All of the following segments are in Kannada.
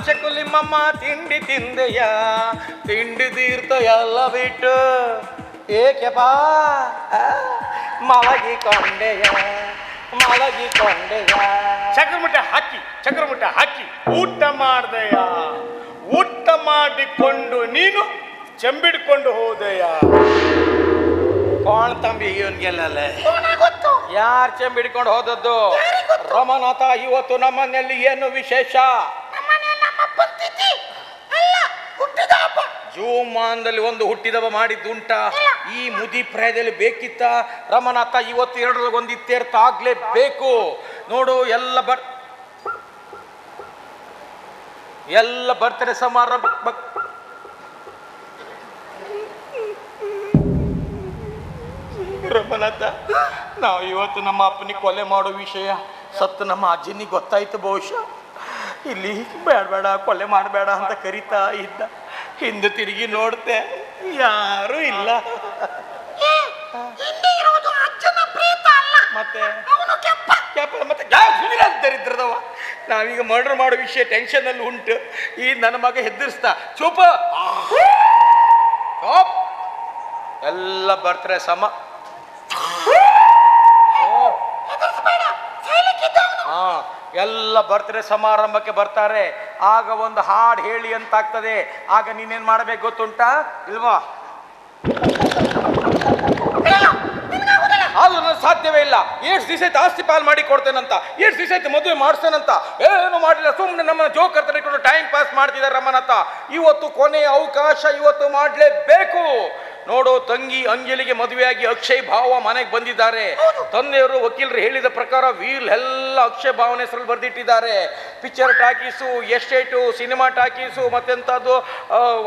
ಚಕುಲಿ ಮಮ್ಮ ತಿಂಡಿ ತಿಂದೆಯ ತಿಂಡಿ ತೀರ್ಥ ಎಲ್ಲ ಬಿಟ್ಟು ಏಕೆ ಬಾ ಮಲಗಿಕೊಂಡೆಯ ಚಕ್ರಮುಟ್ಟ ಹಾಕಿ ಊಟ ಮಾಡ್ದೆಯ ಊಟ ಮಾಡಿಕೊಂಡು ನೀನು ಚೆಂಬಿಡ್ಕೊಂಡು ಹೋದೆಯ ಕೋಣ ತಂಬಿ ಇವನ್ಗೆಲ್ಲೇ ಯಾರು ಚೆಂಬಿಡ್ಕೊಂಡು ಹೋದದ್ದು? ರಮನಾಥ, ಇವತ್ತು ನಮ್ಮನೆಯಲ್ಲಿ ಏನು ವಿಶೇಷ? ಜೂಮಾನದಲ್ಲಿ ಒಂದು ಹುಟ್ಟಿದವ ಮಾಡಿದ್ದುಂಟ? ಈ ಮುದಿ ಪ್ರಾಯದಲ್ಲಿ ಬೇಕಿತ್ತ? ರಮನಾಥ, ಇವತ್ತು ಎರಡರಲ್ಲಿ ಒಂದು ಇತ್ಯರ್ಥ ಆಗ್ಲೇಬೇಕು. ನೋಡು, ಎಲ್ಲ ಬರ್ತಾರೆ ಸಮಾರಂಭ. ರಮನಾಥ, ನಾವು ಇವತ್ತು ನಮ್ಮ ಅಪ್ಪನಿಗೆ ಕೊಲೆ ಮಾಡೋ ವಿಷಯ ಸತ್ತು ನಮ್ಮ ಅಜ್ಜನಿಗೆ ಗೊತ್ತಾಯ್ತು ಬಹುಶಃ. ಇಲ್ಲಿ ಬೇಡ ಕೊಲೆ ಮಾಡಬೇಡ ಅಂತ ಕರಿತಾ ಇದ್ದ. ಹಿಂದೆ ತಿರುಗಿ ನೋಡ್ತೆ, ಯಾರು ಇಲ್ಲ. ಮತ್ತೆ ದರಿದ್ರದವ. ನಾವೀಗ ಮರ್ಡರ್ ಮಾಡೋ ವಿಷಯ ಟೆನ್ಷನ್ ಅಲ್ಲಿ ಉಂಟು. ಈ ನನ್ನ ಮಗ ಹೆದರ್ಸ್ತಾ ಚೂಪ ಎಲ್ಲ ಬರ್ತಾರೆ ಸಮ. ಎಲ್ಲ ಬರ್ತಾರೆ, ಸಮಾರಂಭಕ್ಕೆ ಬರ್ತಾರೆ. ಆಗ ಒಂದು ಹಾಡು ಹೇಳಿ ಅಂತ ಆಗ್ತದೆ. ಆಗ ನೀನೇನ್ ಮಾಡ್ಬೇಕು ಗೊತ್ತುಂಟಾ ಇಲ್ವಾ? ಆದ್ರೂ ನನ್ನ ಸಾಧ್ಯವೇ ಇಲ್ಲ. ಎಷ್ಟು ದಿವಸ ಆಯ್ತು ಆಸ್ತಿ ಪಾಲ್ ಮಾಡಿ ಕೊಡ್ತೇನಂತ, ಎಷ್ಟು ದಿವಸ ಆಯ್ತು ಮದುವೆ ಮಾಡಿಸ್ತೇನಂತ, ಏನು ಮಾಡಿಲ್ಲ. ಸುಮ್ಮನೆ ನಮ್ಮ ಜೋಕರ್ ತಗೊಂಡು ಟೈಮ್ ಪಾಸ್ ಮಾಡ್ತಿದ್ದಾರೆ ರಮನಾಥ. ಇವತ್ತು ಕೊನೆಯ ಅವಕಾಶ, ಇವತ್ತು ಮಾಡಲೇಬೇಕು. ನೋಡು, ತಂಗಿ ಅಂಜಲಿಗೆ ಮದುವೆಯಾಗಿ ಅಕ್ಷಯ್ ಭಾವ ಮನೆಗೆ ಬಂದಿದ್ದಾರೆ. ತಂದೆಯವರು ವಕೀಲರು ಹೇಳಿದ ಪ್ರಕಾರ ವೀಲ್ ಎಲ್ಲ ಅಕ್ಷಯ್ ಭಾವನ ಹೆಸರಲ್ಲಿ ಬರೆದಿಟ್ಟಿದ್ದಾರೆ. Picture talkies, estate, cinema talkies, ಮತ್ತೆಂಥದ್ದು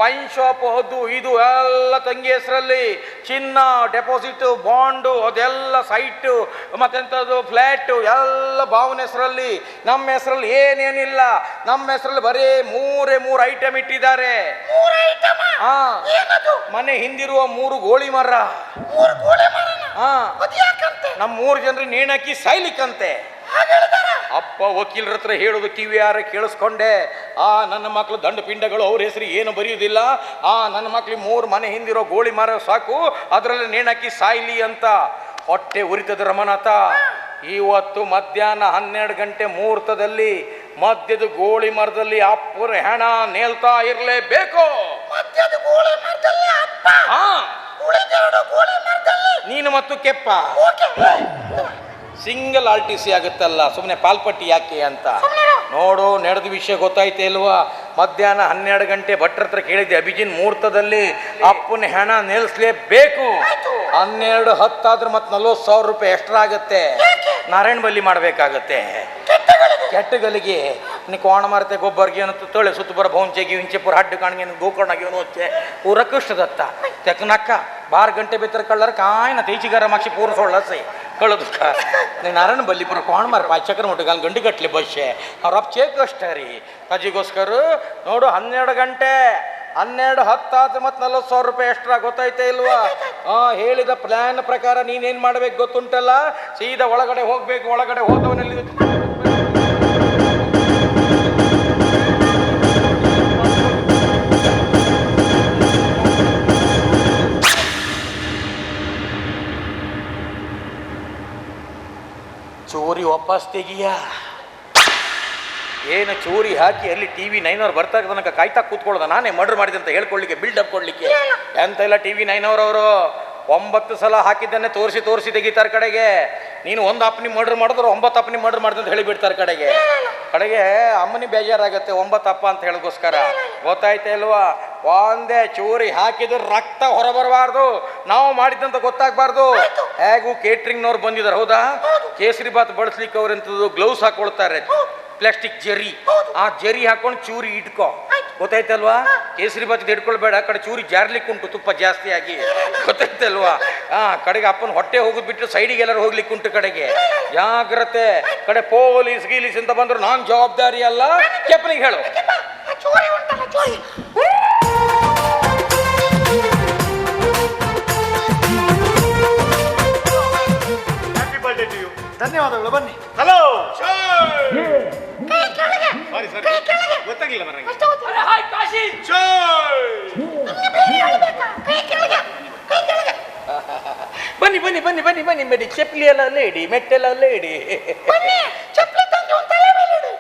ವೈನ್ ಶಾಪ್, ಅದು ಇದು ಎಲ್ಲ ತಂಗಿ ಹೆಸರಲ್ಲಿ. ಚಿನ್ನ, ಡೆಪಾಸಿಟ್, ಬಾಂಡು, ಅದೆಲ್ಲ ಸೈಟು, ಮತ್ತೆಂಥದ್ದು ಫ್ಲ್ಯಾಟು ಎಲ್ಲ ಭಾವನ ಹೆಸರಲ್ಲಿ. ನಮ್ಮ ಹೆಸರಲ್ಲಿ ಏನೇನಿಲ್ಲ. ನಮ್ಮ ಹೆಸರಲ್ಲಿ ಬರೀ ಮೂರು ಐಟಮ್ ಇಟ್ಟಿದ್ದಾರೆ. ಮನೆ ಹಿಂದಿರುವ 3 ಗೋಳಿ ಮರ. ನಮ್ಮ 3 ಜನರಿಗೆ ನೇಣಾಕಿ ಸಾಯ್ಲಿಕ್ಕಂತೆ. ಅಪ್ಪ ವಕೀಲರ ಹತ್ರ ಹೇಳೋದು ಕಿವಿ ಯಾರ ಕೇಳಿಸ್ಕೊಂಡೆ. ನನ್ನ ಮಕ್ಕಳು ದಂಡ ಪಿಂಡಗಳು, ಅವ್ರ ಹೆಸರು ಏನು ಬರೆಯುವುದಿಲ್ಲ. ನನ್ನ ಮಕ್ಳಿಗೆ 3 ಮನೆ ಹಿಂದಿರೋ ಗೋಳಿ ಮರ ಸಾಕು, ಅದರಲ್ಲಿ ನೇಣಾಕಿ ಸಾಯ್ಲಿ ಅಂತ. ಹೊಟ್ಟೆ ಉರಿತದ ರಮನಾಥ. ಇವತ್ತು ಮಧ್ಯಾಹ್ನ 12 ಗಂಟೆ ಮುಹೂರ್ತದಲ್ಲಿ ಮಧ್ಯದ ಗೋಳಿ ಮರದಲ್ಲಿ ಅಪ್ಪರ ಹೆಣ ನೇಲ್ತಾ ಇರಲೇಬೇಕು. ನೀನು ಮತ್ತು ಕೆಪ್ಪ ಸಿಂಗಲ್ RTC ಆಗುತ್ತಲ್ಲ, ಸುಮ್ಮನೆ ಪಾಲ್ಪಟ್ಟಿ ಯಾಕೆ ಅಂತ. ನೋಡು, ನಡೆದ ವಿಷಯ ಗೊತ್ತಾಯ್ತೆ ಇಲ್ವಾ? ಮಧ್ಯಾಹ್ನ 12 ಗಂಟೆ ಭಟ್ರ ಹತ್ರ ಕೇಳಿದ್ದೆ, ಅಭಿಜಿನ್ ಮುಹೂರ್ತದಲ್ಲಿ ಅಪ್ಪನ ಹೆಣ ನಿಲ್ಲಿಸ್ಲೇಬೇಕು. 12:10 ಆದ್ರೆ ಮತ್ತೆ 40,000 ರೂಪಾಯಿ ಎಕ್ಸ್ಟ್ರಾ ಆಗುತ್ತೆ. ನಾರಾಯಣ ಬಲಿ ಮಾಡಬೇಕಾಗತ್ತೆ. ಕೆಟ್ಟಗಲಿಗೆ ನೀ ಕೋಣ ಮಾರತೆ ಗೊಬ್ಬರ್ಗೆ ಏನತ್ತು ತೊಳೆ ಸುತ್ತು ಬರ ಭೌಂಚೆಗೆ ಇಂಚೆಪುರ ಹಡ್ಡು ಕಾಣಿಗೆ ಗೋಕರ್ಣಗೆ ಹೋಚೆ ಪೂರ ಕೃಷ್ಣದತ್ತ ತೆಕ್ಕನಕ್ಕ 12 ಗಂಟೆ ಬಿತ್ತರ ಕಳ್ಳರ ಕಾಯಿನ ತೇಚಿಗಾರ ಮಾಕ್ಷಿ ಪೂರ ಸೊಳ್ಳಸೆ ಕಳದು ನಾರಾಯಣ ಬಲ್ಲಿ ಪುರ ಕೋಣ ಮಾರ ಪಾಯ್ ಚಕ್ರ ಮುಟ್ಟಿಗೆ ಅಲ್ಲಿ ಗಂಡು ಗಟ್ಲೆ ಬಸ್ಸೆ ಅವ್ರ ಅಪ್ಪ ಚೇಕ್ ಅಷ್ಟೇ ರೀ ಕಜಿಗೋಸ್ಕರ. ನೋಡು, 12 ಗಂಟೆ 12:10 ಆದ್ರೆ ಮತ್ತೆ 40,000 ರೂಪಾಯಿ ಎಕ್ಸ್ಟ್ರಾ. ಗೊತ್ತಾಯ್ತಾ ಇಲ್ವಾ? ಹೇಳಿದ ಪ್ಲಾನ್ ಪ್ರಕಾರ ನೀನೇನ್ ಮಾಡ್ಬೇಕು ಗೊತ್ತುಂಟಲ್ಲ? ಸೀದಾ ಒಳಗಡೆ ಹೋಗ್ಬೇಕು. ಒಳಗಡೆ ಹೋದವನಲ್ಲಿ ಚೋರಿ ವಾಪಸ್ ತೆಗಿಯ. ಏನು ಚೋರಿ ಹಾಕಿ ಅಲ್ಲಿ TV 9 ಅವ್ರು ಬರ್ತಾ ತನಕ ಕಾಯ್ತಾ ಕೂತ್ಕೊಳ್ಳೋದ? ನಾನೇ ಮರ್ಡರ್ ಮಾಡಿದೆ ಅಂತ ಹೇಳ್ಕೊಳ್ಳಿಕ್ಕೆ, ಬಿಲ್ಡಪ್ ಕೊಡ್ಲಿಕ್ಕೆ ಎಂತ ಇಲ್ಲ. TV 9 ಅವರು 9 ಸಲ ಹಾಕಿದ್ದನ್ನೇ ತೋರಿಸಿ ತೆಗಿತಾರೆ ಕಡೆಗೆ. ನೀನು ಒಂದು ಅಪ್ಪನಿ ಮರ್ಡರ್ ಮಾಡಿದ್ರು 9 ಅಪ್ಪನಿ ಮರ್ಡರ್ ಮಾಡಿದೆ ಅಂತ ಹೇಳಿಬಿಡ್ತಾರೆ ಕಡೆಗೆ. ಅಮ್ಮನಿ ಬೇಜಾರಾಗತ್ತೆ 9 ಅಪ್ಪ ಅಂತ ಹೇಳೋಗೋಸ್ಕರ. ಗೊತ್ತಾಯ್ತಾ ಇಲ್ವಾ? ಒಂದೇ ಚೋರಿ ಹಾಕಿದ್ರೆ ರಕ್ತ ಹೊರಬರಬಾರ್ದು, ನಾವು ಮಾಡಿದ್ದಂತ ಗೊತ್ತಾಗಬಾರ್ದು. ಹೇಗೂ ಕೇಟ್ರಿಂಗ್ನವ್ರು ಬಂದಿದ್ದಾರೆ ಹೌದಾ? ಕೇಸರಿ ಬಾತ್ ಬಳಸ್ಲಿಕ್ಕೆ ಅವ್ರೆಂಥದ್ದು ಗ್ಲೌಸ್ ಹಾಕೊಳ್ತಾರೆ, ಪ್ಲಾಸ್ಟಿಕ್ ಜರಿ. ಆ ಜರಿ ಹಾಕೊಂಡು ಚೂರಿ ಇಟ್ಕೋ. ಗೊತ್ತಾಯ್ತಲ್ವಾ? ಕೇಸರಿ ಬಾತ್ ಹಿಡ್ಕೊಳ್ಬೇಡ, ಆ ಕಡೆ ಚೂರಿ ಜಾರ್ಲಿಕ್ಕೆ ಉಂಟು ತುಪ್ಪ ಜಾಸ್ತಿ ಆಗಿ. ಗೊತ್ತಾಯ್ತಲ್ವಾ? ಕಡೆಗೆ ಅಪ್ಪನ ಹೊಟ್ಟೆ ಹೋಗೋದು ಬಿಟ್ಟು ಸೈಡಿಗೆ ಎಲ್ಲರೂ ಹೋಗ್ಲಿಕ್ಕೆ ಉಂಟು ಕಡೆಗೆ. ಜಾಗ್ರತೆ. ಕಡೆ ಪೊಲೀಸ್ ಗೀಲೀಸ್ ಅಂತ ಬಂದ್ರು ನಾನು ಜವಾಬ್ದಾರಿ ಅಲ್ಲ. ಕೆಪ್ಪನಿಗೆ ಹೇಳು. ಧನ್ಯವಾದಗಳು. ಬನ್ನಿ. ಹಲೋ. ಗೊತ್ತಾಗ್ಲಿಲ್ಲ ಮರಂಗೆ. ಅಷ್ಟೇ ಗೊತ್ತಿಲ್ಲ. ಅರೆ ಹಾಯ್ ಕಾಶಿ. ಜೈ. ನಿಮ್ಗೆ ಬೇರೆ ಹೇಳ್ಬೇಕಾ? ಕೈ ಕೆಳಗೆ, ಕೈ ಕೆಳಗೆ. ಬನ್ನಿ ಬನ್ನಿ ಬನ್ನಿ ಬನ್ನಿ ಬನ್ನಿ ಬನ್ನಿ, ಚಪ್ಪಲಿ ಎಲ್ಲ ಲೇಡಿ, ಮೆಟ್ಟೆಲ್ಲ ಲೇಡಿ. ಬನ್ನಿ, ಚಪ್ಪಲಿ ತಂದು ಒಂದು ತಲೆ ಮೇಲೆ ಇಡು.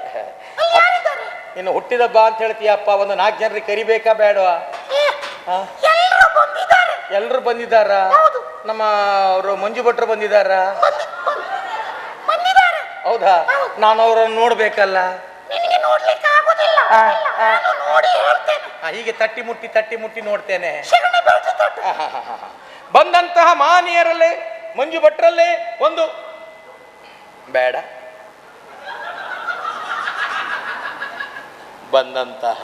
ಅಲ್ಲಿ ಯಾರಿದ್ದಾರೆ? ಇನ್ನು ಹುಟ್ಟಿದಬ್ಬ ಅಂತ ಹೇಳ್ತೀಯಪ್ಪ, ಒಂದು 4 ಜನರಿಗೆ ಕರಿಬೇಕಾ ಬೇಡವಾ? ಎಲ್ಲರೂ ಬಂದಿದ್ದಾರೆ. ಎಲ್ರು ಬಂದಿದ್ದಾರ? ಹೌದು. ನಮ್ಮ ಅವರು ಮಂಜು ಭಟ್ರು ಬಂದಿದ್ದಾರ? ಬಂದಿದ್ದಾರೆ. ಹೌದಾ? ನಾನು ಅವರನ್ನು ನೋಡ್ಬೇಕಲ್ಲ. ನಿನಗೆ ನೋಡ್ಲಿಕ್ಕೆ ಆಗೋದಿಲ್ಲ. ನಾನು ನೋಡಿ ಹೇಳ್ತೇನೆ. ಹೀಗೆ ತಟ್ಟಿ ಮುಟ್ಟಿ ನೋಡ್ತೇನೆ. ಶಗಣಿ ಬೆಳ್ದು ತೊಟ್ಟು. ಬಂದಂತಹ ಮಾನಿಯರಲ್ಲೇ ಮಂಜು ಭಟ್ರಲ್ಲೇ ಒಂದು ಬೇಡ, ಬಂದಂತಹ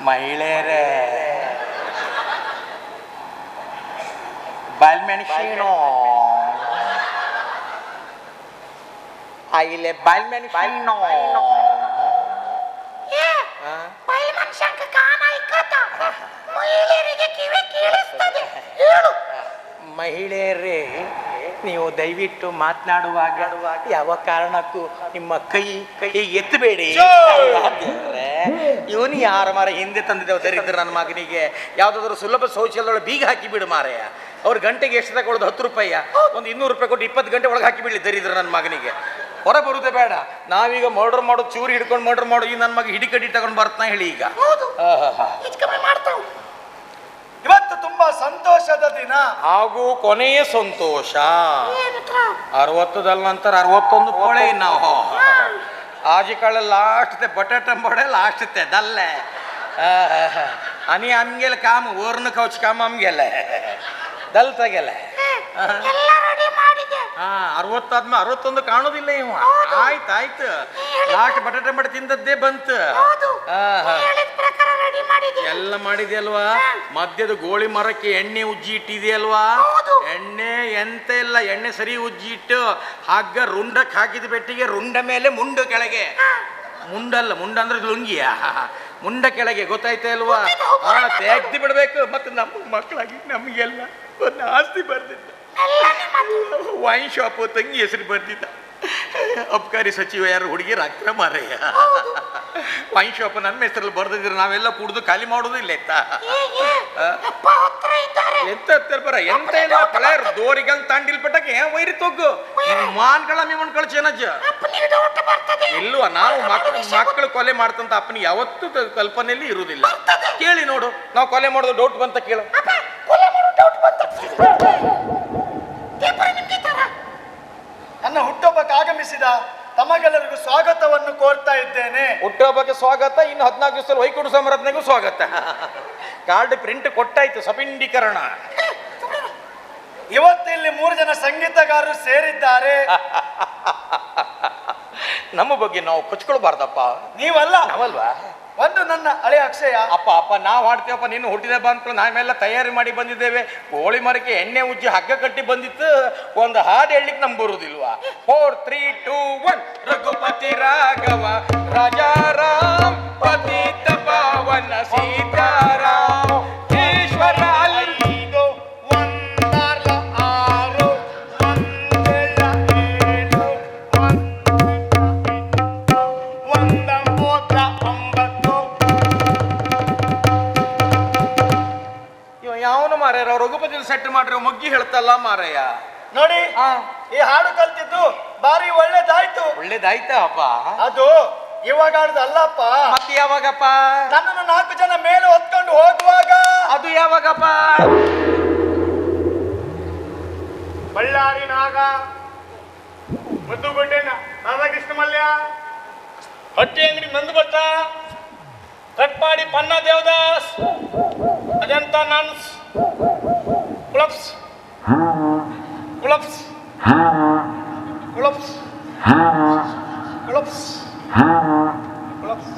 ಮಹಿಳೆಯರೇ, ಬಾಲ್ಮೆಣಸಿನೋ ಆಯಿಲೆ ಬಾಲ್ಮೆಣಸಿನೋ ಬಯಲು ಮನುಷ್ಯಂಕ ಕಾಣ ಇಕ್ಕತ್ತ. ಮಹಿಳೆಯರಿಗೆ ಕಿವಿ ಕೇಳಿಸ್ತದೆ. ಹೇಳು. ಮಹಿಳೆಯರೇ, ನೀವು ದಯವಿಟ್ಟು ಮಾತನಾಡುವಾಗ ಯಾವ ಕಾರಣಕ್ಕೂ ನಿಮ್ಮ ಕೈ ಎತ್ತಬೇಡಿ. ಇವನು ಯಾರ ಮಾರ ಹಿಂದೆ ತಂದಿದ್ದೇವೆ ದರಿದ್ರ ನನ್ನ ಮಗನಿಗೆ. ಯಾವ್ದಾದ್ರು ಸುಲಭ ಶೌಚಾಲಯ ಬೀಗ ಹಾಕಿ ಬಿಡು ಮಾರಯ್ಯ. ಅವ್ರ ಗಂಟೆಗೆ ಎಷ್ಟು ತಗೊಳ್ಳೋದು? 10 ರೂಪಾಯಿ. ಒಂದು 200 ರೂಪಾಯಿ ಕೊಟ್ಟು 20 ಗಂಟೆ ಒಳಗೆ ಹಾಕಿ ಬಿಡ್ಲಿ ದರಿದ್ರ ನನ್ನ ಮಗನಿಗೆ. ಹೊರ ಬರುದೇ ಬೇಡ. ನಾವೀಗ ಮರ್ಡರ್ ಮಾಡೋದು, ಚೂರಿ ಹಿಡ್ಕೊಂಡು ಮರ್ಡರ್ ಮಾಡೋ, ಈ ನನ್ನ ಮಗ ಹಿಡಿಕಡಿ ತಗೊಂಡು ಬರ್ತಾನ ಹೇಳಿ ಈಗ. ಇವತ್ತು ತುಂಬಾ ಸಂತೋಷದ ದಿನ ಹಾಗೂ ಕೊನೆಯ ಸಂತೋಷ. 60 ನಂತರ 61 ಕೋಳೆ ನಾವು ಆಜಿಕಾಳೆ ಲಾಸ್ಟ್ ಬಟಾಟ ಬಡೆ ಲಾಸ್ಟ್ ದಲ್ಲೆ आणि आमगेल काम वर्ण कवच काम आमगेल दल तಗೆಲ್ಲ. ಎಲ್ಲ ರೆಡಿ ಮಾಡಿದೆ. 60 ಆದ್ಮೇಲೆ 61 ಕಾಣೋದಿಲ್ಲ ಇವ. ಆಯ್ತು ಲಾಸ್ಟ್ ಬಟಾಟೆ ಬಡೆ ತಿಂದದ್ದೇ ಬಂತು. ಹೌದು. ಹೇಳಿದ ಪ್ರಕಾರ ರೆಡಿ ಮಾಡಿದೆ. ಎಲ್ಲ ಮಾಡಿದೆಯಲ್ವಾ? ಮಧ್ಯದ ಗೋಳಿ ಮರಕ್ಕೆ ಎಣ್ಣೆ ಉಜ್ಜಿ ಇಟ್ಟಿದೆಯಲ್ವಾ? ಎಣ್ಣೆ ಎಂತ ಇಲ್ಲ, ಎಣ್ಣೆ ಸರಿ ಉಜ್ಜಿ ಇಟ್ಟು ಹಗ್ಗ ರುಂಡಕ್ಕೆ ಹಾಕಿದ ಬೆಟ್ಟಿಗೆ ರುಂಡ ಮೇಲೆ ಮುಂಡು ಕೆಳಗೆ. ಮುಂಡಲ್ಲ, ಮುಂಡ ಅಂದ್ರೆ ಲುಂಗಿಯ, ಮುಂಡ ಕೆಳಗೆ ಗೊತ್ತಾಯ್ತಾ ಇಲ್ವಾ? ತೆಗ್ದು ಬಿಡ್ಬೇಕು. ಮತ್ತೆ ನಮ್ಮ ಮಕ್ಕಳಾಗಿ ನಮಗೆಲ್ಲ ಒಂದು ಆಸ್ತಿ ಬರ್ದಿದ್ದ. ವೈನ್ ಶಾಪ್ ತಂಗಿ ಹೆಸರು ಬರ್ದಿದ್ದ. ಅಬ್ಕಾರಿ ಸಚಿವ ಯಾರು ಹುಡುಗಿರ ಹಾಕ್ತಾರೆ ಮಾರಯ್ಯ. ವೈನ್ ಶಾಪ್ ನನ್ನ ಹೆಸರಲ್ಲಿ ಬರ್ದಿದ್ರೆ ನಾವೆಲ್ಲ ಕುಡ್ದು ಖಾಲಿ ಮಾಡೋದು ಇಲ್ಲ. ಎಂತ ಬರ ಎಂತ ಇಲ್ಲ ಕಳೆ ದೋರಿಗಂಗ್ ತಾಂಡಿಲ್ ಪಟ್ಟಕ್ಕೆ ವೈರಿ ತೊಗ್ಗು ಮಾನ್ಗಳ ಮೀಮನ್ ಕಳ್ಸೇನಜ್ಜ ಇಲ್ವ? ನಾವು ಮಕ್ಕಳು ಕೊಲೆ ಮಾಡ್ತಂತ ಅಪ್ಪನಿಗೆ ಯಾವತ್ತೂ ಕಲ್ಪನೆಯಲ್ಲಿ ಇರುವುದಿಲ್ಲ. ಕೇಳಿ ನೋಡು, ನಾವು ಕೊಲೆ ಮಾಡೋದು ಡೌಟ್ ಬಂತ ಕೇಳು. ನನ್ನ ಹುಟ್ಟುಹಬ್ಬಕ್ಕೆ ಆಗಮಿಸಿದ ತಮಗೆಲ್ಲರಿಗೂ ಸ್ವಾಗತವನ್ನು ಕೋರ್ತಾ ಇದ್ದೇನೆ. ಹುಟ್ಟುಹಬ್ಬಕ್ಕೆ ಸ್ವಾಗತ. ಇನ್ನು 14 ದಿವಸದಲ್ಲಿ ವೈಕುಂಠ ಸಮರಾಧನೆಗೂ ಸ್ವಾಗತ. ಕಾರ್ಡ್ ಪ್ರಿಂಟ್ ಕೊಟ್ಟಾಯ್ತು, ಸಪಿಂಡೀಕರಣ. ಇವತ್ತು ಇಲ್ಲಿ 3 ಜನ ಸಂಗೀತಗಾರರು ಸೇರಿದ್ದಾರೆ. ನಮ್ಮ ಬಗ್ಗೆ ನಾವು ಕೊಚ್ಕೊಳ್ಬಾರ್ದಪ್ಪ. ನೀವಲ್ಲ, ನಾವಲ್ವಾ? ಒಂದು ನನ್ನ ಹಳೆ ಅಕ್ಷಯ. ಅಪ್ಪ ನಾವು ಹಾಡ್ತೀವಪ್ಪ, ನೀನು ಹುಟ್ಟಿದ ಬಂತು, ನಾವೆಲ್ಲ ತಯಾರಿ ಮಾಡಿ ಬಂದಿದ್ದೇವೆ. ಕೋಳಿ ಮರಕ್ಕೆ ಎಣ್ಣೆ ಉಜ್ಜಿ ಹಗ್ಗ ಕಟ್ಟಿ ಬಂದಿತ್ತು. ಒಂದು ಹಾಡು ಹೇಳಲಿಕ್ಕೆ ನಮ್ಗೆ ಬರುವುದಿಲ್ವಾ? 4, 3, 2, 1 ರಘುಪತಿ ರಾಘವ ರಾಜಾರಾಮ್ ಪತಿತ ಪಾವನ ಸೀತಾರಾಮ್ ಈಶ್ವರ ಐದು ಒಂದರ ಆರು ಒಂದೆಳ ಏಳು ಒಂದ ಮೂತ್ರ 9. ಇವ ಯಾವನು ಮಾರ್ಯಾರ? ರಘುಪತಿ ಸೆಟ್ ಮಾಡ್ರಿ ಮೊಗ್ಗಿ ಹೇಳ್ತಲ್ಲ ಮಾರಯ್ಯ. ನೋಡಿ, ಈ ಹಾಡು ಕಲ್ತಿದ್ದು ಬಾರಿ ಒಳ್ಳೇದಾಯ್ತು. ಒಳ್ಳೇದಾಯ್ತಾ ಅಪ್ಪ? ಅದು ಇವಾಗ ಅಲ್ಲಪ್ಪ. ಮತ್ತೆ ಯಾವಾಗಪ್ಪ? ನನ್ನನ್ನು 4 ಜನ ಮೇಲೆ ಹೊತ್ಕೊಂಡು ಹೋಗುವಾಗ. ಅದು ಯಾವಾಗಪ್ಪ? ಬಳ್ಳಾರಿ ನಾಗ, ಮುದ್ದುಗುಂಡೆ ರಾಧಾಕೃಷ್ಣ ಮಲ್ಯ, ಹೊಟ್ಟೆ ಅಂಗಡಿ ನಂದು ಭಟ್ಟ, ಕಟ್ಪಾಡಿ ಪನ್ನ ದೇವದಾಸ್, ಅಜಂತ ನನ್ಸ್, ಕುಳಪ್ಸ್ ಕುಳಪ್ಸ್ ಕುಳಪ್ಸ್ ಕುಳಪ್ಸ್ ಕುಳಪ್ಸ್.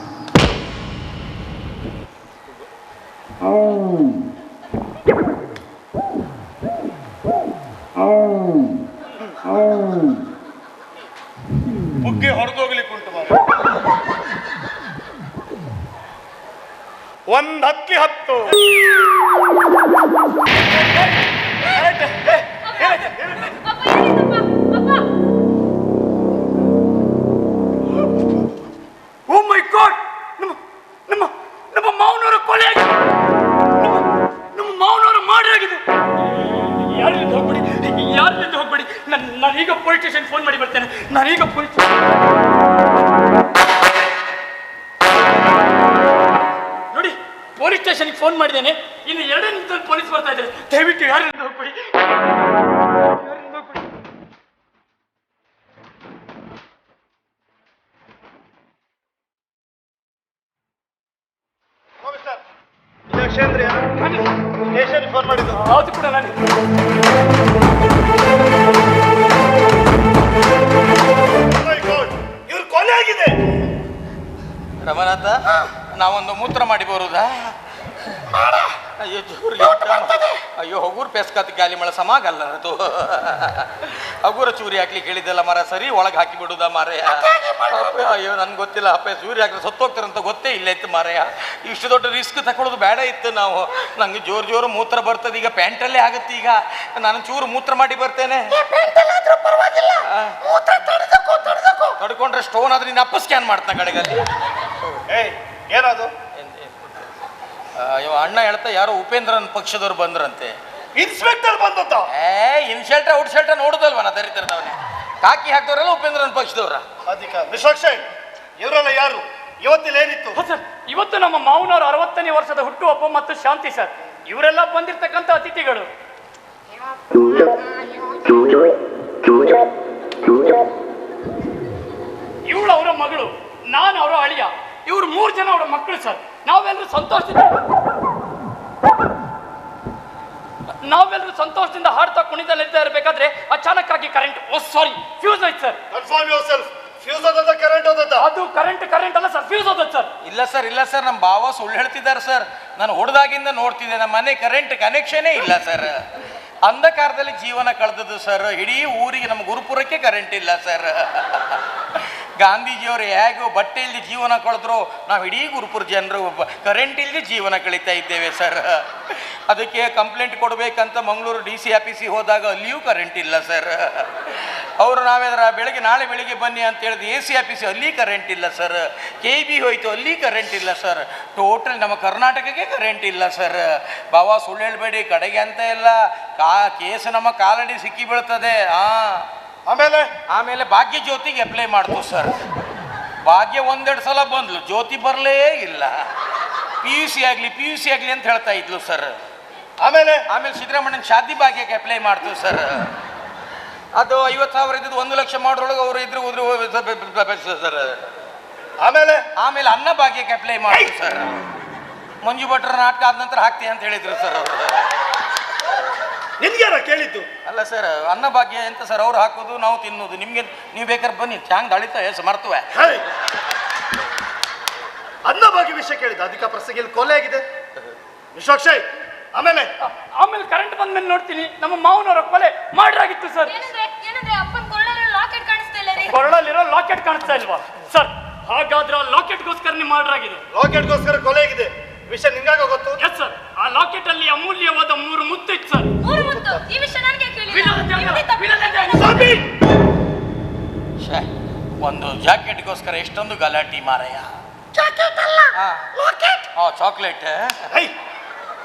ಬುಗ್ಗೆ ಹೊಡೆದೋಗ್ಲಿಕ್ಕೆ ಉಂಟು ಮಾರ. 1 ಹಕ್ಕಿ 10. ಈಗ ಪೊಲೀಸ್ ನೋಡಿ, ಪೊಲೀಸ್ ಸ್ಟೇಷನ್ಗೆ ಫೋನ್ ಮಾಡಿದ್ದೇನೆ. ಇನ್ನು 2 ನಿಮಿಷದಲ್ಲಿ ಪೊಲೀಸ್ ಬರ್ತಾ ಇದ್ದಾರೆ. ದಯವಿಟ್ಟು ಯಾರಿಂದ ಹೋಗ್ಬಿಡಿ. ಸ್ಟೇಷನ್ ಫೋನ್ ಮಾಡಿದ್ದು ಹೌದು ಕೂಡ ನಾನು. ಇವ್ರು ಕೊಲೆ ಆಗಿದೆ. ರಮನಾಥ, ನಾವೊಂದು ಮೂತ್ರ ಮಾಡಿ ಬರುದಾ? ಅಯ್ಯೋ ಜೋರ್ಲಿ ಅಯ್ಯೋ ಹಗುರ್ ಪೆಸ್ಕತ್ ಗಾಲಿ ಮಳ ಸಮಾಗಲ್ಲ ಅದು. ಹಗುರ ಚೂರಿ ಹಾಕ್ಲಿಕ್ಕೆ ಹೇಳಿದ್ದೆಲ್ಲ ಮರ, ಸರಿ ಒಳಗೆ ಹಾಕಿ ಬಿಡುದಾ ಮಾರಯ್ಯ? ಅಯ್ಯೋ ನನ್ಗೆ ಗೊತ್ತಿಲ್ಲ ಅಪ್ಪ, ಚೂರಿ ಹಾಕಿದ್ರೆ ಸತ್ತೋಗ್ತಾರಂತ ಗೊತ್ತೇ ಇಲ್ಲ ಇತ್ತು ಮಾರಯ್ಯ. ಇಷ್ಟು ದೊಡ್ಡ ರಿಸ್ಕ್ ತಗೊಳ್ಳೋದು ಬೇಡ ಇತ್ತು ನಾವು. ನಂಗೆ ಜೋರು ಮೂತ್ರ ಬರ್ತದೆ. ಈಗ ಪ್ಯಾಂಟಲ್ಲೇ ಆಗುತ್ತೆ. ಈಗ ನಾನು ಚೂರು ಮೂತ್ರ ಮಾಡಿ ಬರ್ತೇನೆ. ತಡ್ಕೊಂಡ್ರೆ ಸ್ಟೋನ್ ಆದ್ರೆ ನೀನು ಅಪ್ಪ ಸ್ಕ್ಯಾನ್ ಮಾಡ್ತಾ ಕಡೆಗಲ್ಲಿ. ಏನದು? ಅಯ್ಯೋ ಅಣ್ಣ ಹೇಳ್ತಾ ಯಾರೋ ಉಪೇಂದ್ರನ್ ಪಕ್ಷದವ್ರು ಬಂದ್ರಂತೆ. ಇನ್ಸ್ಪೆಕ್ಟರ್ ಬಂದತ್ತ? ಇನ್ಶೆಲ್ಟ ಔಟ್ಶೆಲ್ಟ ನೋಡುದಲ್ವ ನಾ ದರಿದ್ರದವನೇ. ಕಾಕಿ ಹಾಕ್ದವ್ರೆಲ್ಲ ಉಪೇಂದ್ರನ್ ಪಕ್ಷದವ್ರ. ಅಧಿಕ ವಿಶ್ವಕ್ಷಯ್, ಇವರೆಲ್ಲ ಯಾರು? ಇವತ್ತಿಲ್ಲ ಏನಿತ್ತು? ಸರ್, ಇವತ್ತು ನಮ್ಮ ಮಾವನವರ 60ನೇ ವರ್ಷದ ಹುಟ್ಟುಹಬ್ಬ ಮತ್ತು ಶಾಂತಿ ಸರ್. ಇವರೆಲ್ಲ ಬಂದಿರ್ತಕ್ಕಂಥ ಅತಿಥಿಗಳು. ಇವಳು ಅವರ ಮಗಳು, ನಾನು ಅವರ ಅಳಿಯ. ಇವರು 3 ಜನ ಅವರ ಮಕ್ಕಳು ಸರ್. ನಾವೆಲ್ಲರೂ ಸಂತೋಷದಿಂದ ಹಾಡ್ತಾ ಕುಣಿತಲ್ಲಿರ್ತಾ ಇರಬೇಕಾದ್ರೆ ಅಚಾನಕ್ ಆಗಿ ಕರೆಂಟ್, ಸಾರಿ, ಫ್ಯೂಸ್ ಆಯ್ತು sir. Confirm yourself. Fuse ಆದದ ಕರೆಂಟ್ ಹೋದದ? ಅದು ಕರೆಂಟ್ ಅಲ್ಲ ಸರ್, ಫ್ಯೂಸ್ ಹೋದದ್ದು ಸರ್. ಇಲ್ಲ ಸರ್ ನಮ್ಮ ಬಾವ ಸುಳ್ಳು ಹೇಳ್ತಿದ್ದಾರೆ ಸರ್. ನಾನು ಹೊಡೆದಾಗಿಂದ ನೋಡ್ತಿದ್ದೆ, ನಮ್ಮ ಮನೆ ಕರೆಂಟ್ ಕನೆಕ್ಷನೇ ಇಲ್ಲ ಸರ್. ಅಂಧಕಾರದಲ್ಲಿ ಜೀವನ ಕಳೆದದ್ದು ಸರ್. ಇಡೀ ಊರಿಗೆ ನಮ್ಮ ಗುರುಪುರಕ್ಕೆ ಕರೆಂಟ್ ಇಲ್ಲ ಸರ್. ಗಾಂಧೀಜಿಯವರು ಹೇಗೂ ಬಟ್ಟೆ ಇಲ್ಲದೆ ಜೀವನ ಕಳೆದ್ರು, ನಾವು ಇಡೀ ಗುರುಪುರ ಜನರು ಕರೆಂಟ್ ಇಲ್ಲದೆ ಜೀವನ ಕಳೀತಾ ಇದ್ದೇವೆ ಸರ್. ಅದಕ್ಕೆ ಕಂಪ್ಲೇಂಟ್ ಕೊಡಬೇಕಂತ ಮಂಗಳೂರು DC ಆಫೀಸಿಗೆ ಹೋದಾಗ ಅಲ್ಲಿಯೂ ಕರೆಂಟ್ ಇಲ್ಲ ಸರ್. ಅವರು ನಾವೇದ್ರ ನಾಳೆ ಬೆಳಿಗ್ಗೆ ಬನ್ನಿ ಅಂತ ಹೇಳಿದ್ರೆ AC ಆಫೀಸ್ ಅಲ್ಲಿ ಕರೆಂಟ್ ಇಲ್ಲ ಸರ್. KB ಹೋಯ್ತು, ಅಲ್ಲಿ ಕರೆಂಟ್ ಇಲ್ಲ ಸರ್. ಟೋಟಲ್ ನಮ್ಮ ಕರ್ನಾಟಕಕ್ಕೆ ಕರೆಂಟ್ ಇಲ್ಲ ಸರ್. ಬಾವಾ ಸುಳ್ಳು ಹೇಳ್ಬೇಡಿ, ಕಡೆಗೆ ಅಂತ ಇಲ್ಲ, ಕೇಸ್ ನಮ್ಮ ಕಾಲಡಿ ಸಿಕ್ಕಿ ಬೀಳ್ತದೆ. ಆಮೇಲೆ ಭಾಗ್ಯ ಜ್ಯೋತಿಗೆ ಅಪ್ಲೈ ಮಾಡ್ತು ಸರ್. ಭಾಗ್ಯ 1-2 ಸಲ ಬಂದ್ಲು, ಜ್ಯೋತಿ ಬರಲೇ ಇಲ್ಲ. PUC ಆಗಲಿ ಅಂತ ಹೇಳ್ತಾ ಇದ್ಲು ಸರ್. ಆಮೇಲೆ ಸಿದ್ದರಾಮಣ್ಣನ ಶಾದಿ ಭಾಗ್ಯಕ್ಕೆ ಅಪ್ಲೈ ಮಾಡ್ತು ಸರ್. ಅದು 50,000 ಇದ್ದು 1 ಲಕ್ಷ ಮಾಡೋಳಗೆ ಅವರು ಇದ್ರು ಸರ್. ಆಮೇಲೆ ಅನ್ನ ಭಾಗ್ಯಕ್ಕೆ ಅಪ್ಲೈ ಮಾಡ್ತು ಸರ್. ಮಂಜು ಭಟ್ರ ನಾಟಕ ಆದ ನಂತರ ಹಾಕ್ತೀನಿ ಅಂತ ಹೇಳಿದ್ರು ಸರ್ ಅವರು. ನಿನ್ಗ್ಯಾರ ಕೇಳಿದ್ದು? ಅಲ್ಲ ಸರ್, ಅನ್ನ ಭಾಗ್ಯ ಎಂತ ಸರ್, ಅವ್ರು ಹಾಕೋದು ನಾವು ತಿನ್ನೋದು. ನಿಮ್ಗೆ ನೀವು ಬೇಕಾದ್ರೆ ಬನ್ನಿ, ಚಾಂಗ್ ದಳಿತ ಮರ್ತವೆ. ಅನ್ನ ಭಾಗ್ಯ ವಿಷಯ ಕೇಳಿದ್ದು, ಅದಕ್ಕೆ ಪ್ರಸಂಗ ಕೊಲೆ ಆಗಿದೆ ವಿಶ್ವಕ್ಷಯ್. ಆಮೇಲೆ ಕರೆಂಟ್ ಬಂದ್ಮೇಲೆ ನೋಡ್ತೀನಿ, ನಮ್ಮ ಮಾವನವರ ಕೊಲೆ ಮಾಡ್ರಾಗಿತ್ತು ಸರ್. ಕೊರಳಲ್ಲಿರೋ ಲಾಕೆಟ್ ಕಾಣಿಸ್ತಾ ಇಲ್ವಾ ಸರ್? ಹಾಗಾದ್ರೆ ಆ ಲಾಕೆಟ್ಗೋಸ್ಕರ ಮಾಡ್ರಾಗಿದೆ. ಲಾಕೆಟ್ಗೋಸ್ಕರ ಕೊಲೆ ಆಗಿದೆ ವಿಷಯ ನಿಂಗಾಗ ಗೊತ್ತು? Yes sir. ಆ ಲಾಕೆಟ್ ಅಲ್ಲಿ ಅಮೂಲ್ಯವಾದ 3 ಮುತ್ತು ಇತ್ತು ಸರ್. ಒಂದು ಜಾಕೆಟ್ಗೋಸ್ಕರ ಎಷ್ಟೊಂದು ಗಲಾಟಿ ಮಾರಯ್ಯ. ಚಾಕ್ಲೇಟ್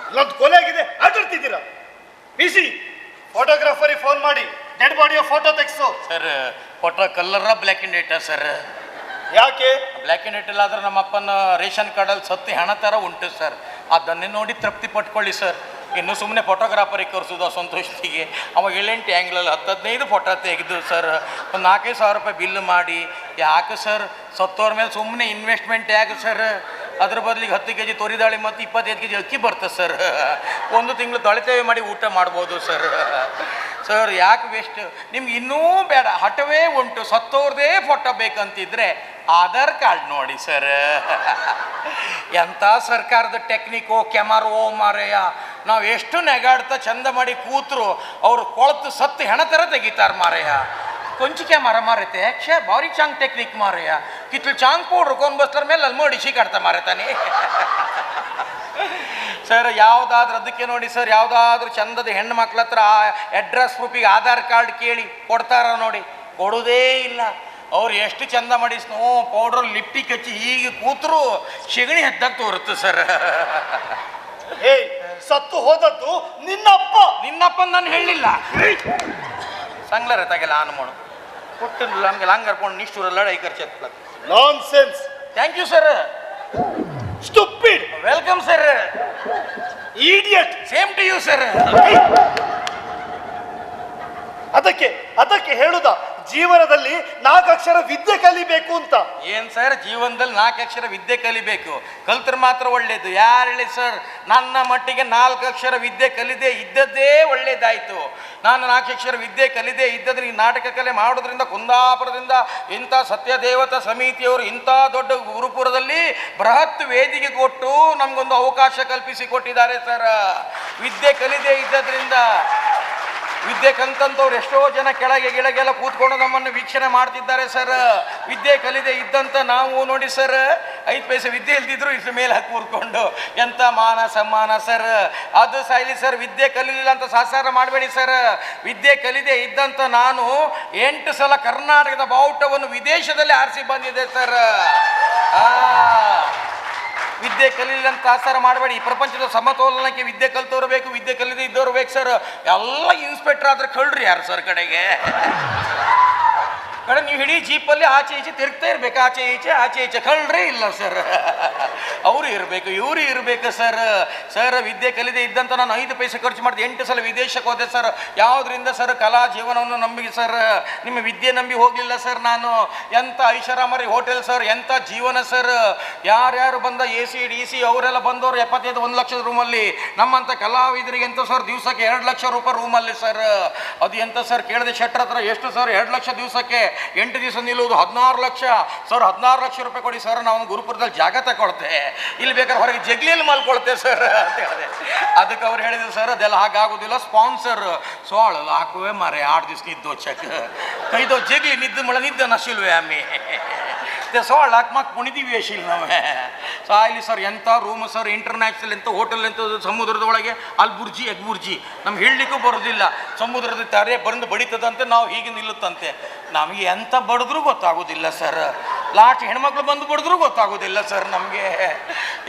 ಇಲ್ಲೊಂದು ಕೊಲೆ ಆಗಿದೆ, ಆಟಾಡ್ತಿದ್ದೀರಾ? PC ಫೋಟೋಗ್ರಾಫರಿಗೆ ಫೋನ್ ಮಾಡಿ ಡೆಡ್ ಬಾಡಿಯ ಫೋಟೋ ತೆಗೆಸು sir. Photo colour black and white sir. ಯಾಕೆ ಬ್ಲ್ಯಾಕ್ ಅಂಡ್ ವೈಟ್ ಎಲ್ಲ ಆದ್ರೆ ನಮ್ಮ ಅಪ್ಪನ ರೇಷನ್ ಕಾರ್ಡಲ್ಲಿ ಸತ್ತಿ ಹಣ ಥರ ಉಂಟು ಸರ್. ಅದನ್ನೇ ನೋಡಿ ತೃಪ್ತಿ ಪಟ್ಕೊಳ್ಳಿ ಸರ್. ಇನ್ನು ಸುಮ್ಮನೆ ಫೋಟೋಗ್ರಾಫರಿಗೆ ಕರೆಸೋದು ಸಂತೋಷಿಗೆ. ಅವಾಗ 7-8 ಆ್ಯಂಗ್ಲಲ್ಲಿ 10-15 ಫೋಟೋ ತೆಗೆದು ಸರ್. ಒಂದು 4,000 ರೂಪಾಯಿ ಬಿಲ್ ಮಾಡಿ. ಯಾಕೆ ಸರ್, ಸತ್ತೋರ ಮೇಲೆ ಸುಮ್ಮನೆ ಇನ್ವೆಸ್ಟ್ಮೆಂಟ್ ಯಾಕೆ ಸರ್? ಅದ್ರ ಬದಲಿಗೆ 10 kg ತೊರಿದಾಳಿ ಮತ್ತು 25 kg ಅಕ್ಕಿ ಬರ್ತದೆ ಸರ್. 1 ತಿಂಗಳು ತೊಳೆತೇವೆ ಮಾಡಿ ಊಟ ಮಾಡ್ಬೋದು ಸರ್. ಸರ್ ಯಾಕೆ ವೇಸ್ಟ್? ನಿಮ್ಗೆ ಇನ್ನೂ ಬೇಡ, ಹಠವೇ ಉಂಟು, ಸತ್ತೋರ್ದೇ ಫೋಟೋ ಬೇಕಂತಿದ್ರೆ ಆಧಾರ್ ಕಾರ್ಡ್ ನೋಡಿ ಸರ್. ಎಂಥ ಸರ್ಕಾರದ ಟೆಕ್ನಿಕೋ ಕ್ಯಾಮರೋ ಮಾರಯ್ಯ. ನಾವು ಎಷ್ಟು ನೆಗಾಡ್ತಾ ಚಂದ ಮಾಡಿ ಕೂತರು ಅವ್ರು ಕೊಳತು ಸತ್ತು ಹೆಣ ಥರ ತೆಗಿತಾರೆ ಮಾರಯ್ಯ. ಕೊಂಚಿಕೆ ಮಾರೈತೆ ಬಾರಿ ಚಾಂಗ್ ಟೆಕ್ನಿಕ್ ಮಾರಯ್ಯ. ಕಿತ್ಲು ಚಾಂಗ್ ಪೌಡ್ರು ಕೊಂಡ್ ಬಸ್ತರ ಮೇಲೆ ಅಲ್ಲಿ ಮಡಿಸಿ ಕಾಡ್ತಾ ಮಾರತಾನೆ ಸರ್. ಯಾವುದಾದ್ರೂ ಅದಕ್ಕೆ ನೋಡಿ ಸರ್, ಯಾವುದಾದ್ರೂ ಚಂದದ ಹೆಣ್ಣು ಮಕ್ಳ ಹತ್ರ ಅಡ್ರೆಸ್ ಪ್ರೂಫಿಗೆ ಆಧಾರ್ ಕಾರ್ಡ್ ಕೇಳಿ ಕೊಡ್ತಾರ ನೋಡಿ, ಕೊಡೋದೇ ಇಲ್ಲ. ಅವ್ರು ಎಷ್ಟು ಚಂದ ಮಾಡಿ ಸ್ನೋ ಪೌಡ್ರ್ ಲಿಪ್ಟಿಕ್ ಹಚ್ಚಿ ಹೀಗೆ ಕೂತರು ಶಿಗಣಿ ಹದ್ದಾಗ ತೋರುತ್ತೆ ಸರ್. ಸತ್ತು ಹೋದದ್ದು ನಿನ್ನಪ್ಪ ನಾನು ಹೇಳಿಲ್ಲ. ಸಂಗ್ಲರ ತಗೆಲ್ಲ ಆನ್ ಮಾಡು. ಕೊಟ್ಟಿಲ್ಲ ನಮ್ಗೆ ಲಾಂಗ್ ಕರ್ಕೊಂಡು ನಿಷ್ಠೂರಲ್ಲ ಐ ಖರ್ಚು nonsense. Thank you sir. Stupid. Welcome sir. Idiot. Same to you sir. ಅದಕ್ಕೆ ಹೇಳುದ ಜೀವನದಲ್ಲಿ 4 ಅಕ್ಷರ ವಿದ್ಯೆ ಕಲಿಬೇಕು ಅಂತ. ಏನ್ ಸರ್ ಜೀವನದಲ್ಲಿ 4 ಅಕ್ಷರ ವಿದ್ಯೆ ಕಲಿಬೇಕು, ಕಲ್ತ್ರೆ ಮಾತ್ರ ಒಳ್ಳೇದು. ಯಾರು ಹೇಳಿ ಸರ್? ನನ್ನ ಮಟ್ಟಿಗೆ 4 ಅಕ್ಷರ ವಿದ್ಯೆ ಕಲಿದೆ ಇದ್ದದ್ದೇ ಒಳ್ಳೇದಾಯ್ತು. ನಾನು 4 ಅಕ್ಷರ ವಿದ್ಯೆ ಕಲಿದೆ ಇದ್ದದ್ರೆ ಈ ನಾಟಕ ಕಲೆ ಮಾಡೋದ್ರಿಂದ ಕುಂದಾಪುರದಿಂದ ಇಂಥ ಸತ್ಯದೇವತಾ ಸಮಿತಿಯವರು ಇಂಥ ದೊಡ್ಡ ಗುರುಪುರದಲ್ಲಿ ಬೃಹತ್ ವೇದಿಕೆ ಕೊಟ್ಟು ನಮಗೊಂದು ಅವಕಾಶ ಕಲ್ಪಿಸಿ ಕೊಟ್ಟಿದ್ದಾರೆ ಸರ್. ವಿದ್ಯೆ ಕಲಿದೆ ಇದ್ದದ್ರಿಂದ ವಿದ್ಯೆ ಕಲ್ತಂತವ್ರು ಎಷ್ಟೋ ಜನ ಕೆಳಗೆಲ್ಲ ಕೂತ್ಕೊಂಡು ನಮ್ಮನ್ನು ವೀಕ್ಷಣೆ ಮಾಡ್ತಿದ್ದಾರೆ ಸರ್. ವಿದ್ಯೆ ಕಲಿದೆ ಇದ್ದಂತ ನಾವು ನೋಡಿ ಸರ್ 5 ಪೈಸೆ ವಿದ್ಯೆ ಇಲ್ದಿದ್ರು ಇದ್ರ ಮೇಲೆ ಹಾಕಿ ಕೂರ್ಕೊಂಡು ಎಂತ ಮಾನ ಸಮ್ಮಾನ ಸರ್. ಅದು ಸಾಯ್ಲಿ ಸರ್. ವಿದ್ಯೆ ಕಲೀಲಿಲ್ಲ ಅಂತ ಸಾಸಾರ ಮಾಡಬೇಡಿ ಸರ್. ವಿದ್ಯೆ ಕಲಿದೆ ಇದ್ದಂತ ನಾನು 8 ಸಲ ಕರ್ನಾಟಕದ ಬಾವುಟವನ್ನು ವಿದೇಶದಲ್ಲಿ ಆರಿಸಿ ಬಂದಿದೆ ಸರ್. ವಿದ್ಯೆ ಕಲೀಲಿಲ್ಲ ಅಂತ ಆಸಾರ ಮಾಡಬೇಡಿ. ಪ್ರಪಂಚದ ಸಮತೋಲನಕ್ಕೆ ವಿದ್ಯೆ ಕಲ್ತವ್ರು ಬೇಕು, ವಿದ್ಯೆ ಕಲಿದೆ ಇದ್ದವ್ರು ಬೇಕು ಸರ್. ಎಲ್ಲ ಇನ್ಸ್ಪೆಕ್ಟರ್ ಆದ್ರೆ ಕಳ್ರಿ ಯಾರು ಸರ್ ಕಡೆಗೆ? ಕಡೆ ನೀವು ಇಡೀ ಜೀಪಲ್ಲಿ ಆಚೆ ಈಚೆ ತಿರುಗ್ತಾ ಇರ್ಬೇಕು, ಆಚೆ ಈಚೆ ಕಳ್ರೇ ಇಲ್ಲ ಸರ್. ಅವರು ಇರಬೇಕು, ಇವರು ಇರಬೇಕು ಸರ್. ಸರ್ ವಿದ್ಯೆ ಕಲಿದೆ ಇದ್ದಂತ ನಾನು 5 ಪೈಸೆ ಖರ್ಚು ಮಾಡಿದೆ, 8 ಸಲ ವಿದೇಶಕ್ಕೆ ಹೋದೆ ಸರ್. ಯಾವುದರಿಂದ ಸರ್? ಕಲಾ ಜೀವನವನ್ನು ನಂಬಿ ಸರ್. ನಿಮ್ಮ ವಿದ್ಯೆ ನಂಬಿ ಹೋಗಲಿಲ್ಲ ಸರ್ ನಾನು. ಎಂಥ ಐಷಾರಾಮರಿ ಹೋಟೆಲ್ ಸರ್, ಎಂಥ ಜೀವನ ಸರ್. ಯಾರ್ಯಾರು ಬಂದ AC DC ಅವರೆಲ್ಲ ಬಂದವರು 75-1 ಲಕ್ಷದ ರೂಮಲ್ಲಿ. ನಮ್ಮಂಥ ಕಲಾವಿದರಿಗೆ ಎಂತ ಸರ್ ದಿವಸಕ್ಕೆ 2 ಲಕ್ಷ ರೂಪಾಯಿ ರೂಮಲ್ಲಿ ಸರ್. ಅದು ಎಂತ ಸರ್ ಕೇಳಿದೆ ಶೆಟ್ರ್ ಹತ್ರ, ಎಷ್ಟು ಸರ್ 2 ಲಕ್ಷ ದಿವಸಕ್ಕೆ? 8 ದಿವಸ ನಿಲ್ಲುವುದು 16 ಲಕ್ಷ ಸರ್. 16 ಲಕ್ಷ ರೂಪಾಯಿ ಕೊಡಿ ಸರ್, ನಾವು ಗುರುಪುರದಲ್ಲಿ ಜಾಗ ತಗೊಳ್ತೆ, ಇಲ್ಲಿ ಬೇಕಾದ್ರೆ ಹೊರಗೆ ಜಗ್ಲಿಯಲ್ಲಿ ಮಲ್ಕೊಳ್ತೇವೆ ಸರ್ ಅಂತ ಹೇಳಿದೆ. ಅದಕ್ಕೆ ಅವ್ರು ಹೇಳಿದ್ರು ಸರ್ ಅದೆಲ್ಲ ಹಾಗಾಗೋದಿಲ್ಲ, ಸ್ಪಾನ್ಸರ್ ಸೋಳು ಹಾಕುವೆ ಮಾರೆ 8 ದಿವಸ ನಿದ್ದು ಚೆಕ್ ಕೈದೋ ಜಗ್ಲಿ ನಿದ್ದು ಮಳೆ ನಿದ್ದೆ ನಶಿಲ್ವೇ ಅಮ್ಮಿ ಸೋಳು ಹಾಕಿ ಕುಣಿದೀವಿ ಯಶಿಲ್ ನಾವೇ. ಸೊ ಇಲ್ಲಿ ಸರ್ ಎಂಥ ರೂಮ್ ಸರ್, ಇಂಟರ್ನ್ಯಾಷನಲ್ ಎಂಥ ಹೋಟೆಲ್ ಎಂಥ ಸಮುದ್ರದ ಒಳಗೆ ಅಲ್ಬುರ್ಜಿ ಎಗ್ಬುರ್ಜಿ ನಮ್ಗೆ ಹೇಳಲಿಕ್ಕೂ ಬರೋದಿಲ್ಲ. ಸಮುದ್ರದ ತಾರೆ ಬಂದು ಬಡಿತದಂತೆ, ನಾವು ಹೀಗೆ ನಿಲ್ಲುತ್ತಂತೆ. ನಮಗೆ ಎಂಥ ಬಡಿದ್ರೂ ಗೊತ್ತಾಗೋದಿಲ್ಲ ಸರ್. ಲಾಸ್ಟ್ ಹೆಣ್ಮಕ್ಳು ಬಂದು ಬಡಿದ್ರೂ ಗೊತ್ತಾಗೋದಿಲ್ಲ ಸರ್ ನಮಗೆ.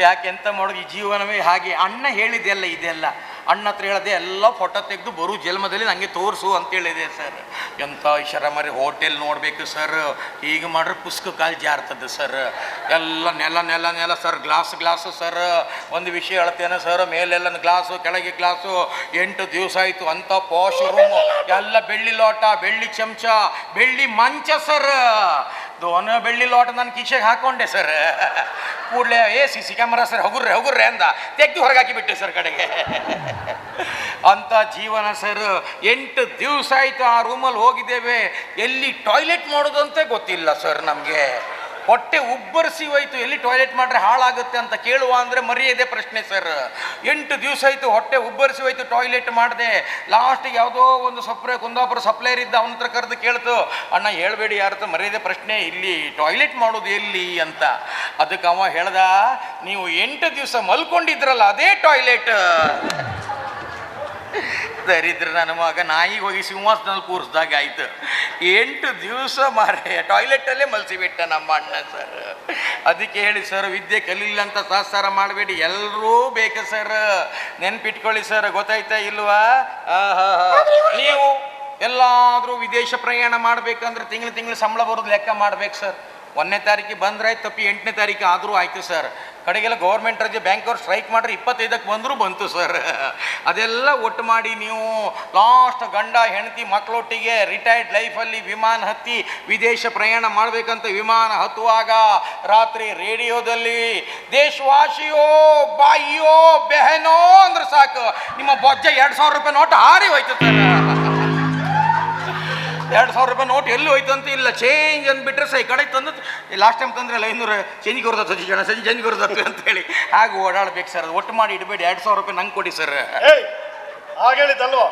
ಯಾಕೆ ಎಂತ ಮಾಡೋದು, ಈ ಜೀವನವೇ ಹಾಗೆ. ಅಣ್ಣ ಹೇಳಿದೆಲ್ಲ ಇದೆಲ್ಲ ಅಣ್ಣ ಹತ್ರ ಹೇಳದೆ ಎಲ್ಲ ಫೋಟೋ ತೆಗೆದು ಬರೋ ಜನ್ಮದಲ್ಲಿ ನನಗೆ ತೋರಿಸು ಅಂತೇಳಿದೆ ಸರ್. ಎಂಥ ಐಷಾರಾಮರಿ ಹೋಟೆಲ್ ನೋಡಬೇಕು ಸರ್. ಈಗ ಮಾಡ್ರೆ ಪುಸ್ತಕ ಕಾಲು ಜಾರ್ತದೆ ಸರ್. ಎಲ್ಲ ನೆಲ ಸರ್, ಗ್ಲಾಸು ಸರ್. ಒಂದು ವಿಷಯ ಹೇಳ್ತೇನೆ ಸರ್, ಮೇಲೆಲ್ಲ ಗ್ಲಾಸು ಕೆಳಗೆ ಗ್ಲಾಸು. 8 ದಿವಸ ಆಯಿತು ಅಂಥ ಪಾಶ್ ರೂಮು, ಎಲ್ಲ ಬೆಳ್ಳಿ ಲೋಟ, ಬೆಳ್ಳಿ ಚಮಚ, ಬೆಳ್ಳಿ ಮಂಚ ಸರ್. ದೋನ ಬೆಳ್ಳಿ ಲೋಟ ನಾನು ಕಿಶೆಗೆ ಹಾಕೊಂಡೆ ಸರ್. ಕೂಡಲೇ CC ಕ್ಯಾಮರಾ ಸರ್, ಹಗುರ್ರೆ ಅಂದ, ತೆಗೆದು ಹೊರಗೆ ಹಾಕಿಬಿಟ್ಟೆ ಸರ್ ಕಡೆಗೆ. ಅಂಥ ಜೀವನ ಸರ್. 8 ದಿವಸ ಆಯಿತು ಆ ರೂಮಲ್ಲಿ ಹೋಗಿದ್ದೇವೆ, ಎಲ್ಲಿ ಟಾಯ್ಲೆಟ್ ಮಾಡೋದಂತೆ ಗೊತ್ತಿಲ್ಲ ಸರ್ ನಮಗೆ. ಹೊಟ್ಟೆ ಉಬ್ಬರಿಸಿ ಹೋಯ್ತು, ಎಲ್ಲಿ ಟಾಯ್ಲೆಟ್ ಮಾಡ್ರೆ ಹಾಳಾಗುತ್ತೆ ಅಂತ ಕೇಳುವ ಅಂದರೆ ಮರ್ಯಾದೆ ಪ್ರಶ್ನೆ ಸರ್. 8 ದಿವಸ ಆಯಿತು, ಹೊಟ್ಟೆ ಉಬ್ಬರಿಸಿ ಹೋಯ್ತು, ಟಾಯ್ಲೆಟ್ ಮಾಡಿದೆ. ಲಾಸ್ಟಿಗೆ ಯಾವುದೋ ಒಂದು ಕುಂದಾಪುರ ಸಪ್ಲೈಯರ್ ಇದ್ದ, ಅವನ ಹತ್ರ ಕರೆದು ಕೇಳ್ತು, ಅಣ್ಣ ಹೇಳ್ಬೇಡಿ ಯಾರತ್ರ ಮರ್ಯಾದೆ ಪ್ರಶ್ನೆ, ಇಲ್ಲಿ ಟಾಯ್ಲೆಟ್ ಮಾಡೋದು ಎಲ್ಲಿ ಅಂತ. ಅದಕ್ಕೆ ಅವ ಹೇಳ್ದ, ನೀವು 8 ದಿವಸ ಮಲ್ಕೊಂಡಿದ್ರಲ್ಲ ಅದೇ ಟಾಯ್ಲೆಟ್. ದರಿದ್ರ ನನ್ನ ಮಗ ನಾಯಿಗೆ ಹೋಗಿ ಸಿಂಹಾಸನಲ್ಲಿ ಕೂರಿಸ್ದಾಗ ಆಯ್ತು. 8 ದಿವಸ ಮಾರೆ ಟಾಯ್ಲೆಟಲ್ಲೇ ಮಲಸಿಬಿಟ್ಟ ನಮ್ಮ ಅಣ್ಣ ಸರ್. ಅದಕ್ಕೆ ಹೇಳಿ ಸರ್, ವಿದ್ಯೆ ಕಲೀಲಿಲ್ಲ ಅಂತ ಸಾಸಾರ ಮಾಡಬೇಡಿ, ಎಲ್ಲರೂ ಬೇಕು ಸರ್. ನೆನ್ಪಿಟ್ಕೊಳ್ಳಿ ಸರ್, ಗೊತ್ತಾಯ್ತಾ ಇಲ್ವಾ? ನೀವು ಎಲ್ಲಾದರೂ ವಿದೇಶ ಪ್ರಯಾಣ ಮಾಡ್ಬೇಕಂದ್ರೆ ತಿಂಗಳು ಸಂಬಳ ಬರೋದು ಲೆಕ್ಕ ಮಾಡ್ಬೇಕು ಸರ್. 1ನೇ ತಾರೀಕಿಗೆ ಬಂದ್ರಾಯ್ತು, ತಪ್ಪಿ 8ನೇ ತಾರೀಕು ಆದರೂ ಆಯಿತು ಸರ್. ಕಡೆಗೆಲ್ಲ ಗೌರ್ಮೆಂಟ್ ರಜೆ, ಬ್ಯಾಂಕವ್ರು ಸ್ಟ್ರೈಕ್ ಮಾಡ್ರೆ 25ಕ್ಕೆ ಬಂದರೂ ಬಂತು ಸರ್. ಅದೆಲ್ಲ ಒಟ್ಟು ಮಾಡಿ ನೀವು ಲಾಸ್ಟ್ ಗಂಡ ಹೆಂಡತಿ ಮಕ್ಕಳೊಟ್ಟಿಗೆ ರಿಟೈರ್ಡ್ ಲೈಫಲ್ಲಿ ವಿಮಾನ ಹತ್ತಿ ವಿದೇಶ ಪ್ರಯಾಣ ಮಾಡಬೇಕಂತ ವಿಮಾನ ಹತ್ತುವಾಗ ರಾತ್ರಿ ರೇಡಿಯೋದಲ್ಲಿ ದೇಶವಾಸಿಯೋ ಬಾಯಿಯೋ ಬೆಹನೋ ಅಂದ್ರೆ ಸಾಕು, ನಿಮ್ಮ ಬೊಜ್ಜ 2,000 ರೂಪಾಯಿ ನೋಟ್ ಹಾರಿ ಹೋಯ್ತು ಸರ್. 2,000 ರೂಪಾಯಿ ನೋಟ್ ಎಲ್ಲಿ ಹೋಯ್ತು ಅಂತ ಇಲ್ಲ, ಚೇಂಜ್ ಅಂದ್ಬಿಟ್ರೆ ಸೈ ಕಡೆ ತಂದು ಲಾಸ್ಟ್ ಟೈಮ್ ತಂದ್ರಲ್ಲ 500 ಚೇಂಜ್ ಕೊಡ್ದತ್ತು ಚೇಂಜ್ ಕೊಡ್ದತ್ತು ಅಂತ ಹೇಳಿ ಹಾಗೆ ಓಡಾಡ್ಬೇಕು ಸರ್. ಒಟ್ಟು ಮಾಡಿ ಇಡಬೇಡಿ, 2,000 ರೂಪಾಯಿ ನಂಗೆ ಕೊಡಿ ಸರ್. ಹಾಗೆ ಹೇಳಿದ್ದಲ್ವಾ,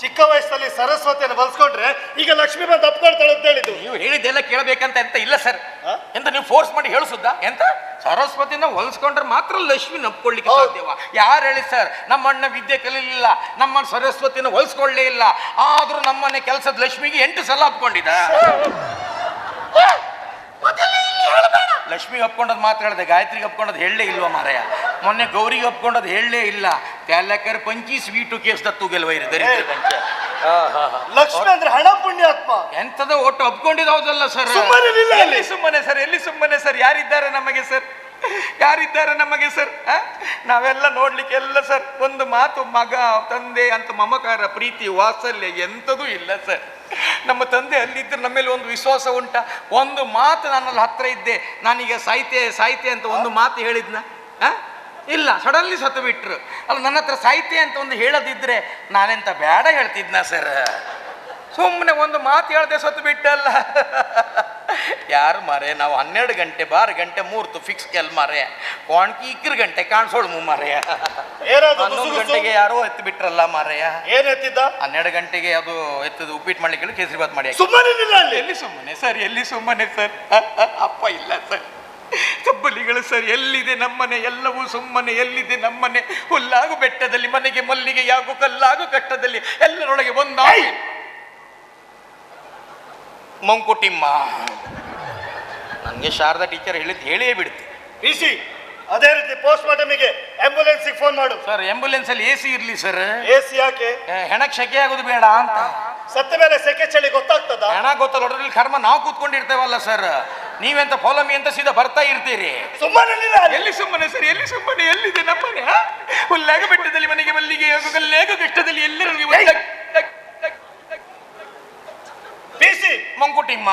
ಚಿಕ್ಕ ವಯಸ್ಸಲ್ಲಿ ಸರಸ್ವತಿಯನ್ನು ಬಲ್ಸ್ಕೊಂಡ್ರೆ ಈಗ ಲಕ್ಷ್ಮಿ ಬಂದು ಅಪ್ಕೊಳ್ತಾಳೆ ಅಂತ ಹೇಳಿದ್ದು. ನೀವು ಹೇಳಿದ್ದೆಲ್ಲ ಕೇಳಬೇಕಂತ ಎಂತ ಇಲ್ಲ ಸರ್. ಎಂತ ನೀವು ಫೋರ್ಸ್ ಮಾಡಿ ಹೇಳಿಸುದ್ದ? ಎಂತ ಸರಸ್ವತಿನ ಹೊಲಿಸ್ಕೊಂಡ್ರೆ ಮಾತ್ರ ಲಕ್ಷ್ಮಿ ನಪ್ಕೊಳ್ಳಿಕ್ಕೆ ಸಾಧ್ಯವ? ಯಾರು ಹೇಳಿ ಸರ್? ನಮ್ಮ ಅಣ್ಣ ವಿದ್ಯೆ ಕಲೀಲಿಲ್ಲ, ನಮ್ಮ ಸರಸ್ವತಿನ ಹೊಲಿಸ್ಕೊಳ್ಳೇ ಇಲ್ಲ, ಆದ್ರೂ ನಮ್ಮನೆ ಕೆಲಸದ ಲಕ್ಷ್ಮಿಗೆ 8 ಸಲ ಅಪ್ಕೊಂಡಿದ್ದ. ಲಕ್ಷ್ಮಿಗೆ ಅಪ್ಕೊಂಡದ್ ಮಾತ್ರ ಹೇಳಿದೆ, ಗಾಯತ್ರಿಗೆ ಅಪ್ಕೊಂಡದ್ ಹೇಳಲೇ ಇಲ್ವ ಮಾರಾಯ. ಮೊನ್ನೆ ಗೌರಿಗೆ ಅಪ್ಕೊಂಡದ್ ಹೇಳಲೇ ಇಲ್ಲ. ಕ್ಯಾಲಕರ್ ಪಂಚಿ ಸ್ವೀಟು ಕೇಸ್ ದತ್ತು ಗೆಲ್ವೈರಿ ದರಿದ್ರ ಪಂಚ ಲಕ್ಷ್ಮಿ ಅಂದ್ರೆ ಹಣ ಪುಣ್ಯಾತ್ಮ. ಎಂತದ ಒಟ್ಟು ಒಪ್ಕೊಂಡಿದ್ದಲ್ಲ ಸರ್. ಸುಮ್ಮನೆ ನಿಲ್ಲ ಅಲ್ಲಿ. ಎಲ್ಲಿ ಸುಮ್ಮನೆ ಸರ್, ಎಲ್ಲಿ ಸುಮ್ಮನೆ ಸರ್? ಯಾರಿದ್ದಾರೆ ನಮಗೆ ಸರ್? ಯಾರಿದ್ದಾರೆ ನಮಗೆ ಸರ್? ನಾವೆಲ್ಲ ನೋಡ್ಲಿಕ್ಕೆ ಎಲ್ಲ ಸರ್. ಒಂದು ಮಾತು ಮಗ ತಂದೆ ಅಂತ ಮಮಕಾರ ಪ್ರೀತಿ ವಾತ್ಸಲ್ಯ ಎಂಥದೂ ಇಲ್ಲ ಸರ್. ನಮ್ಮ ತಂದೆ ಅಲ್ಲಿದ್ದರೆ ನಮ್ಮ ಮೇಲೆ ಒಂದು ವಿಶ್ವಾಸ ಉಂಟ? ಒಂದು ಮಾತು ನನ್ನಲ್ಲಿ ಹತ್ರ ಇದ್ದೆ, ನಾನೀಗ ಸಾಯ್ತೆ ಅಂತ ಒಂದು ಮಾತು ಹೇಳಿದ್ನ? ಇಲ್ಲ, ಸಡನ್ಲಿ ಸತ್ತು ಬಿಟ್ರು. ಅಲ್ಲ, ನನ್ನ ಹತ್ರ ಸಾಯ್ತೆ ಅಂತ ಒಂದು ಹೇಳದಿದ್ರೆ ನಾನೆಂತ ಬೇಡ ಹೇಳ್ತಿದ್ನ ಸರ್? ಸುಮ್ಮನೆ ಒಂದು ಮಾತು ಹೇಳ್ದೆ ಸತ್ತು ಬಿಟ್ಟಲ್ಲ. ಯಾರು ಮಾರೆ, ನಾವು 12 ಗಂಟೆ 12 ಗಂಟೆ ಮೂರ್ತು ಫಿಕ್ಸ್ ಕೆಲ್ ಮಾರೆ. ಕಾಣ್ಕಿ 2 ಗಂಟೆ ಕಾಣಿಸೋಳು ಮಾರೆಯ. 11 ಗಂಟೆಗೆ ಯಾರೋ ಎತ್ತು ಬಿಟ್ರಲ್ಲ ಮಾರೆಯ. ಏನ್ ಎತ್ತಿದ್ದ? 12 ಗಂಟೆಗೆ ಅದು ಎತ್ತದ ಉಪ್ಪಿಟ್ಟು ಮಾಡ್ಲಿಕ್ಕೆ ಕೇಸರಿ ಬಾತ್ ಮಾಡಿ. ಸುಮ್ಮನೆ ನಿಲ್ಲ ಅಲ್ಲಿ. ಎಲ್ಲಿ ಸುಮ್ಮನೆ ಸರ್, ಎಲ್ಲಿ ಸುಮ್ಮನೆ ಸರ್? ಅಪ್ಪ ಇಲ್ಲ ಸರ್, ತಬ್ಬಲಿಗಳು ಸರ್. ಎಲ್ಲಿದೆ ನಮ್ಮನೆ? ಎಲ್ಲವೂ ಸುಮ್ಮನೆ. ಎಲ್ಲಿದೆ ನಮ್ಮನೆ? ಹುಲ್ಲಾಗು ಬೆಟ್ಟದಲ್ಲಿ, ಮನೆಗೆ ಮಲ್ಲಿಗೆ ಯಾಗು ಕಲ್ಲಾಗು ಕಟ್ಟದಲ್ಲಿ, ಎಲ್ಲರೊಳಗೆ ಒಂದಾಗಿ ಮಂಕುಟಿಮ್ಮ. ನನಗೆ ಶಾರದಾ ಟೀಚರ್ ಹೇಳಿಯೇ ಬಿಡುತ್ತೆ. ಪಿಸಿ ಅದೇ ರೀತಿ ಪೋಸ್ಟ್ ಮಾರ್ಟಮಿಗೆ ಆಂಬ್ಯುಲೆನ್ಸ್ ಫೋನ್ ಮಾಡು. ಸರ್, ಆಂಬ್ಯುಲೆನ್ಸ್ ಅಲ್ಲಿ AC ಇರ್ಲಿ ಸರ್. AC ಯಾಕೆ? ಹೆಣಕ್ಕೆ ಸೆಕೆ ಆಗೋದು ಬೇಡ ಅಂತ. ಸತ್ತ ಮೇಲೆ ಸೆಕೆ ಚಳಿ ಗೊತ್ತಾಗ್ತದ? ಹೆಣ ಗೊತ್ತಲ್ಲ, ಹೊಡೆದ್ರಲ್ಲಿ ಕರ್ಮ ನಾವು ಕೂತ್ಕೊಂಡಿರ್ತೇವಲ್ಲ ಸರ್. ನೀವೆಂತ ಫಾಲೋಮಿ ಅಂತ ಸೀದಾ ಬರ್ತಾ ಇರ್ತೀರಿ. ಸುಮ್ಮನೆ ನಿಲ್ಲ ಅಲ್ಲಿ. ಎಲ್ಲಿ ಸುಮ್ಮನೆ ಸರ್, ಎಲ್ಲಿ ಸುಮ್ಮನೆ? ಎಲ್ಲಿದೆ ನಮ್ಮನೆ? ಹುಲ್ಲಾಗ ಬೆಟ್ಟದಲ್ಲಿ, ಮನೆಗೆ ಮಲ್ಲಿಗೆ ಕಲ್ಲೇಗ ಕಷ್ಟದಲ್ಲಿ, ಎಲ್ಲರಿಗೂ ಪಿಸಿ ಮಂಕುಟಿಮ್ಮ.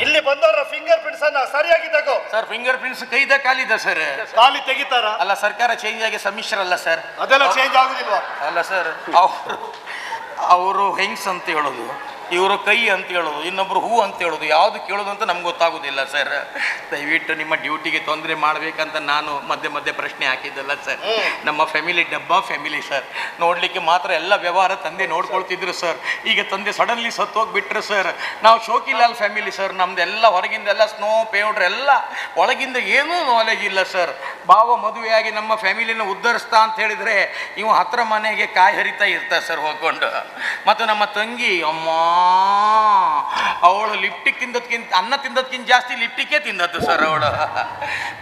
ಇಲ್ಲಿ ಬಂದವರ ಫಿಂಗರ್ ಪ್ರಿಂಟ್ಸ್ ಅನ್ನ ಸರಿಯಾಗಿ ತಗೋ. ಸರ್, ಫಿಂಗರ್ ಪ್ರಿಂಟ್ಸ್ ಕೈದ ಕಾಲಿದ ಸರ್. ಖಾಲಿ ತೆಗಿತಾರ? ಅಲ್ಲ, ಸರ್ಕಾರ ಚೇಂಜ್ ಆಗಿ ಸಮ್ಮಿಶ್ರ ಅಲ್ಲ ಸರ್. ಅದೆಲ್ಲ ಚೇಂಜ್ ಆಗುದಿಲ್ವಾ? ಅಲ್ಲ ಸರ್, ಅವರು ಹೆಂಗ್ಸ್ ಅಂತ ಹೇಳೋದು, ಇವರು ಕೈ ಅಂತ ಹೇಳೋದು, ಇನ್ನೊಬ್ರು ಹೂ ಅಂತ ಹೇಳೋದು, ಯಾವುದು ಕೇಳೋದು ಅಂತ ನಮ್ಗೆ ಗೊತ್ತಾಗೋದಿಲ್ಲ ಸರ್. ದಯವಿಟ್ಟು ನಿಮ್ಮ ಡ್ಯೂಟಿಗೆ ತೊಂದರೆ ಮಾಡ್ಬೇಕಂತ ನಾನು ಮಧ್ಯೆ ಮಧ್ಯೆ ಪ್ರಶ್ನೆ ಹಾಕಿದ್ದಲ್ಲ ಸರ್. ನಮ್ಮ ಫ್ಯಾಮಿಲಿ ಡಬ್ಬಾ ಫ್ಯಾಮಿಲಿ ಸರ್. ನೋಡ್ಲಿಕ್ಕೆ ಮಾತ್ರ ಎಲ್ಲ ವ್ಯವಹಾರ ತಂದೆ ನೋಡ್ಕೊಳ್ತಿದ್ರು ಸರ್. ಈಗ ತಂದೆ ಸಡನ್ಲಿ ಸತ್ತೋಗ್ಬಿಟ್ರು ಸರ್. ನಾವು ಶೋಕಿಲಾಲ್ ಫ್ಯಾಮಿಲಿ ಸರ್. ನಮ್ದೆಲ್ಲ ಹೊರಗಿಂದೆಲ್ಲ ಸ್ನೋ ಪೌಡ್ರ್ ಎಲ್ಲ, ಒಳಗಿಂದ ಏನೂ ನಾಲೆಜ್ ಇಲ್ಲ ಸರ್. ಭಾವ ಮದುವೆಯಾಗಿ ನಮ್ಮ ಫ್ಯಾಮಿಲಿನ ಉದ್ಧರಿಸ್ತಾ ಅಂತ ಹೇಳಿದ್ರೆ ಇವು ಹತ್ರ ಮನೆಗೆ ಕಾಯಿ ಹರಿತಾ ಇರ್ತಾರೆ ಸರ್ ಹೋಗ್ಕೊಂಡು. ಮತ್ತು ನಮ್ಮ ತಂಗಿ ಅಮ್ಮ, ಅವಳು ಲಿಪ್ಟಿಕ್ ತಿಂದದ್ಕಿಂತ, ಅನ್ನ ತಿಂದದ್ಕಿಂತ ಜಾಸ್ತಿ ಲಿಪ್ಟಿಕ್ಕೇ ತಿಂದದ್ದು ಸರ್ ಅವಳು.